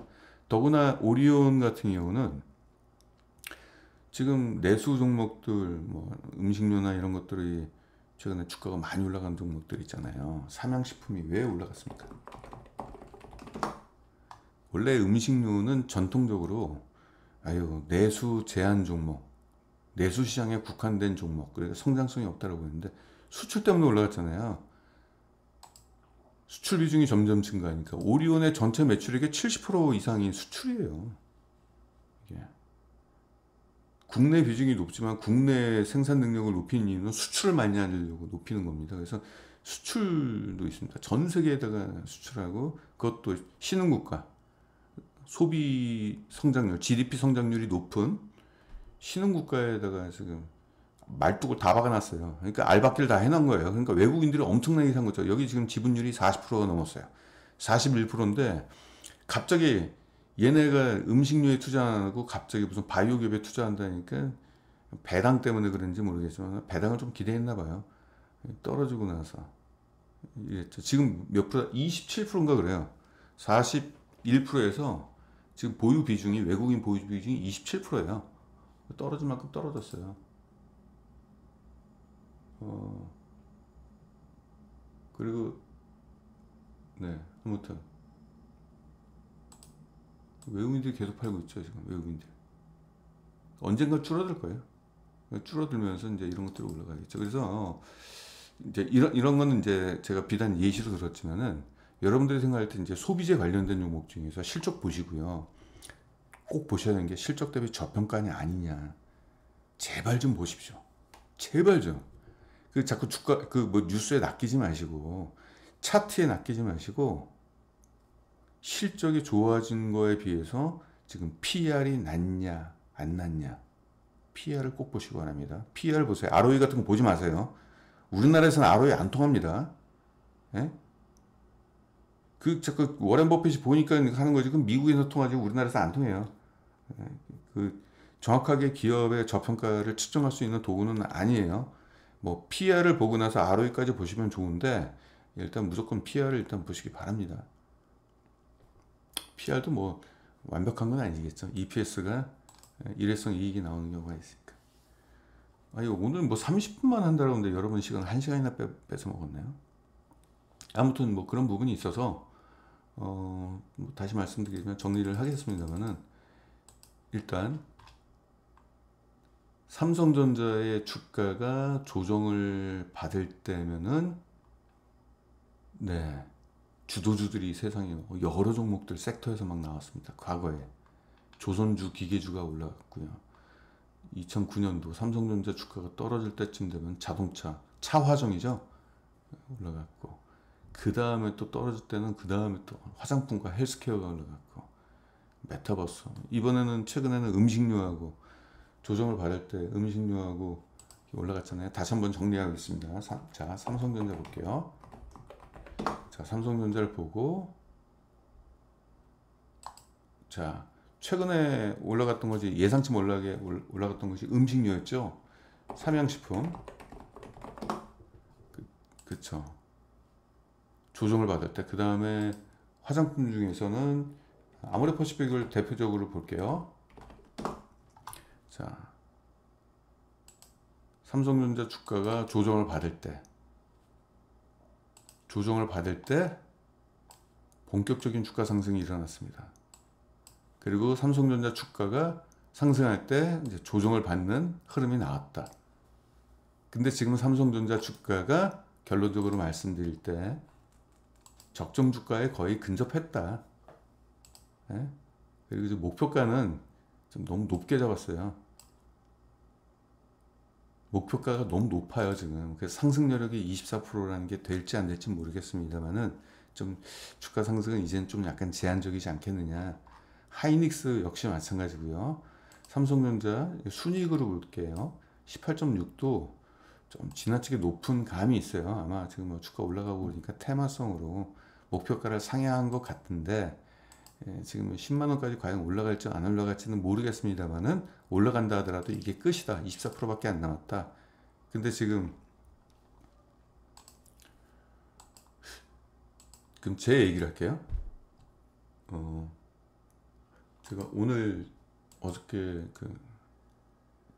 더구나 오리온 같은 경우는 지금 내수 종목들, 뭐 음식료나 이런 것들이 최근에 주가가 많이 올라간 종목들 있잖아요. 삼양식품이 왜 올라갔습니까? 원래 음식료는 전통적으로 내수 제한 종목, 내수 시장에 국한된 종목, 그래서 성장성이 없다라고 했는데 수출 때문에 올라갔잖아요. 수출 비중이 점점 증가하니까 오리온의 전체 매출액의 70% 이상이 수출이에요. 이게. 국내 비중이 높지만 국내 생산 능력을 높이는 이유는 수출을 많이 하려고 높이는 겁니다. 그래서 수출도 있습니다. 전 세계에다가 수출하고 그것도 신흥국가 소비 성장률, GDP 성장률이 높은 신흥국가에다가 지금 말뚝을 다 박아놨어요. 그러니까 알박기를 다 해놓은 거예요. 그러니까 외국인들이 엄청나게 산 거죠. 여기 지금 지분율이 40%가 넘었어요. 41%인데 갑자기 얘네가 음식료에 투자 안 하고 갑자기 무슨 바이오 기업에 투자한다니까 배당 때문에 그런지 모르겠지만 배당을 좀 기대했나 봐요. 떨어지고 나서 이랬죠. 지금 몇 프로? 27%인가 그래요. 41%에서 지금 보유 비중이 외국인 보유 비중이 27%예요. 떨어질 만큼 떨어졌어요. 그리고 네 아무튼 외국인들이 계속 팔고 있죠. 지금 외국인들 언젠가 줄어들 거예요. 줄어들면서 이제 이런 것들이 올라가겠죠. 그래서 이제 이런 거는 이제 제가 비단 예시로 들었지만은 여러분들이 생각할 때 이제 소비재 관련된 종목 중에서 실적 보시고요. 꼭 보셔야 하는 게 실적 대비 저평가냐 아니냐. 제발 좀 보십시오. 제발 좀. 그 자꾸 주가 그 뭐 뉴스에 낚이지 마시고 차트에 낚이지 마시고 실적이 좋아진 거에 비해서 지금 PR이 낮냐 안 낮냐 PR을 꼭 보시기 바랍니다. PR 보세요. ROE 같은 거 보지 마세요. 우리나라에서는 ROE 안 통합니다. 예? 그 자꾸 워렌 버핏이 보니까 하는 거지. 그럼 미국에서 통하지 우리나라에서 안 통해요. 예? 그 정확하게 기업의 저평가를 측정할 수 있는 도구는 아니에요. 뭐 PR을 보고 나서 ROE까지 보시면 좋은데 일단 무조건 PR을 일단 보시기 바랍니다. PR도 뭐 완벽한 건 아니겠죠. EPS가 일회성 이익이 나오는 경우가 있으니까. 이거 오늘 뭐 30분만 한다고 하는데 여러분 시간 1시간이나 뺏어 먹었네요. 아무튼 뭐 그런 부분이 있어서 뭐 다시 말씀드리면 정리를 하겠습니다만은 일단 삼성전자의 주가가 조정을 받을 때면은 네 주도주들이 세상에 여러 종목들 섹터에서 막 나왔습니다. 과거에 조선주, 기계주가 올라갔고요. 2009년도 삼성전자 주가가 떨어질 때쯤 되면 자동차, 차화정이죠. 올라갔고, 그 다음에 또 떨어질 때는 그 다음에 또 화장품과 헬스케어가 올라갔고, 메타버스. 이번에는 최근에는 음식료하고 조정을 받을 때 음식료하고 올라갔잖아요. 다시 한번 정리하겠습니다. 자, 삼성전자 볼게요. 자, 삼성전자를 보고, 자, 최근에 올라갔던 것이 예상치 몰라게 올라갔던 것이 음식료였죠. 삼양식품. 그쵸. 조정을 받을 때. 그 다음에 화장품 중에서는 아모레퍼시픽을 대표적으로 볼게요. 자, 삼성전자 주가가 조정을 받을 때 본격적인 주가 상승이 일어났습니다. 그리고 삼성전자 주가가 상승할 때 이제 조정을 받는 흐름이 나왔다. 근데 지금 삼성전자 주가가 결론적으로 말씀드릴 때 적정 주가에 거의 근접했다. 예? 그리고 이제 목표가는 좀 너무 높게 잡았어요. 목표가가 너무 높아요, 지금. 그래서 상승 여력이 24%라는 게 될지 안 될지 모르겠습니다만은 좀 주가 상승은 이제는 좀 약간 제한적이지 않겠느냐. 하이닉스 역시 마찬가지고요. 삼성전자 순이익으로 볼게요. 18.6도 좀 지나치게 높은 감이 있어요. 아마 지금 뭐 주가 올라가고 그러니까 테마성으로 목표가를 상향한 것 같은데, 지금 10만 원까지 과연 올라갈지 안 올라갈지는 모르겠습니다만은 올라간다 하더라도 이게 끝이다. 24%밖에 안 남았다. 근데 지금 그럼 제 얘기를 할게요. 제가 오늘 어저께 그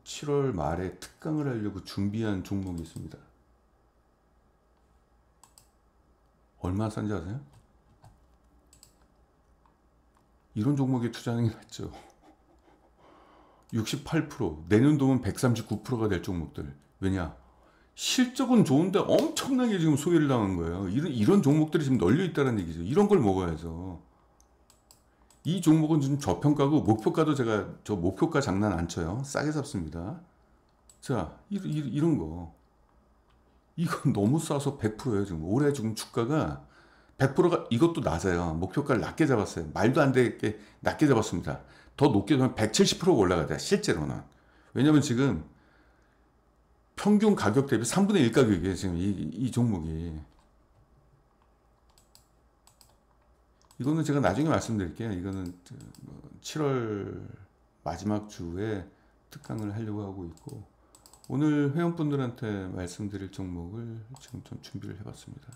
7월 말에 특강을 하려고 준비한 종목이 있습니다. 얼마 싼지 아세요? 이런 종목에 투자하는 게 낫죠. 68%, 내년도면 139%가 될 종목들. 왜냐? 실적은 좋은데 엄청나게 지금 소외를 당한 거예요. 이런 종목들이 지금 널려 있다는 얘기죠. 이런 걸 먹어야죠. 이 종목은 좀 저평가고, 목표가도 제가 저 목표가 장난 안 쳐요. 싸게 잡습니다. 자, 이런 거. 이건 너무 싸서 100%예요. 지금 올해 지금 주가가 100%가 이것도 낮아요. 목표가를 낮게 잡았어요. 말도 안 되게 낮게 잡았습니다. 더 높게 되면 170%가 올라가야 돼요. 실제로는. 왜냐면 지금 평균 가격 대비 3분의 1 가격이에요. 지금 이 종목이. 이거는 제가 나중에 말씀드릴게요. 이거는 7월 마지막 주에 특강을 하려고 하고 있고, 오늘 회원분들한테 말씀드릴 종목을 지금 좀 준비를 해봤습니다.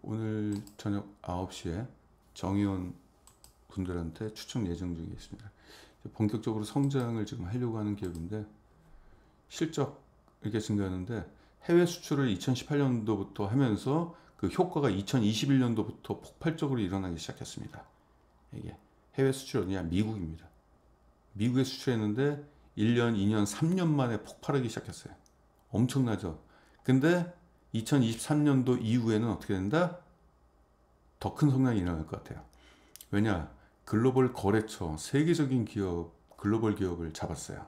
오늘 저녁 9시에 정의원 분들한테 추천 예정 중에 있습니다. 본격적으로 성장을 지금 하려고 하는 기업인데, 실적 이렇게 증가하는데 해외 수출을 2018년도부터 하면서 그 효과가 2021년도부터 폭발적으로 일어나기 시작했습니다. 이게 해외 수출 어디냐? 미국입니다. 미국에 수출했는데 1년, 2년, 3년 만에 폭발하기 시작했어요. 엄청나죠? 근데 2023년도 이후에는 어떻게 된다? 더 큰 성장이 일어날 것 같아요. 왜냐? 글로벌 거래처, 세계적인 기업, 글로벌 기업을 잡았어요.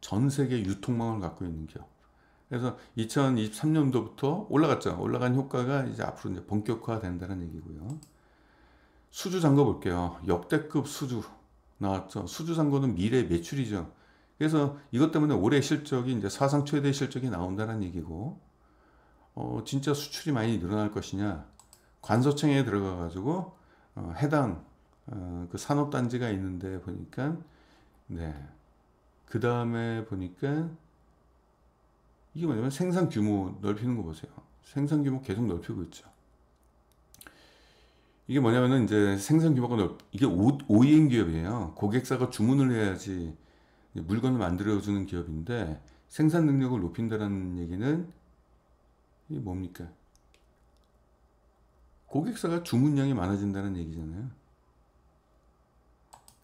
전 세계 유통망을 갖고 있는 기업. 그래서 2023년도부터 올라갔죠. 올라간 효과가 이제 앞으로 이제 본격화 된다는 얘기고요. 수주 잔고 볼게요. 역대급 수주 나왔죠. 수주 잔고는 미래 매출이죠. 그래서 이것 때문에 올해 실적이 이제 사상 최대 실적이 나온다는 얘기고, 진짜 수출이 많이 늘어날 것이냐? 관서청에 들어가 가지고 해당 그 산업단지가 있는데 보니까, 네, 그 다음에 보니까 이게 뭐냐면 생산 규모 넓히는 거 보세요. 생산 규모 계속 넓히고 있죠. 이게 뭐냐면은 이제 생산 규모가 이게 OEM 기업이에요. 고객사가 주문을 해야지 물건을 만들어주는 기업인데, 생산 능력을 높인다는 얘기는 이게 뭡니까? 고객사가 주문량이 많아진다는 얘기잖아요.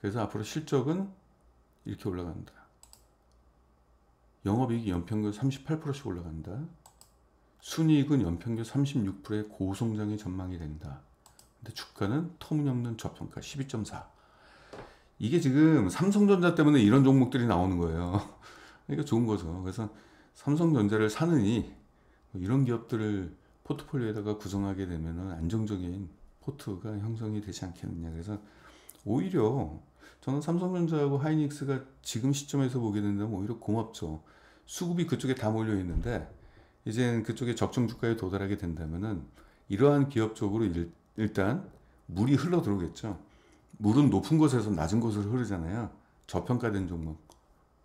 그래서 앞으로 실적은 이렇게 올라간다. 영업이익이 연평균 38%씩 올라간다. 순이익은 연평균 36%의 고성장이 전망이 된다. 근데 주가는 터무니없는 저평가 12.4. 이게 지금 삼성전자 때문에 이런 종목들이 나오는 거예요. 그러니까 좋은 거죠. 그래서 삼성전자를 사느니 이런 기업들을 포트폴리오에다가 구성하게 되면은 안정적인 포트가 형성이 되지 않겠느냐. 그래서 오히려 저는 삼성전자하고 하이닉스가 지금 시점에서 보게 된다면 오히려 고맙죠. 수급이 그쪽에 다 몰려 있는데 이제는 그쪽에 적정 주가에 도달하게 된다면은 이러한 기업 쪽으로 일단 물이 흘러 들어오겠죠. 물은 높은 곳에서 낮은 곳으로 흐르잖아요. 저평가된 종목,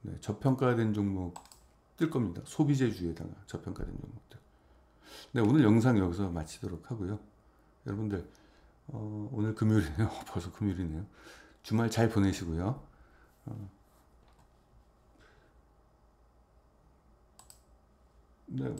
네, 저평가된 종목 뜰 겁니다. 소비재주에다가 저평가된 종목들. 네, 오늘 영상 여기서 마치도록 하고요. 여러분들 오늘 금요일이네요. 벌써 금요일이네요. 주말 잘 보내시고요. 네.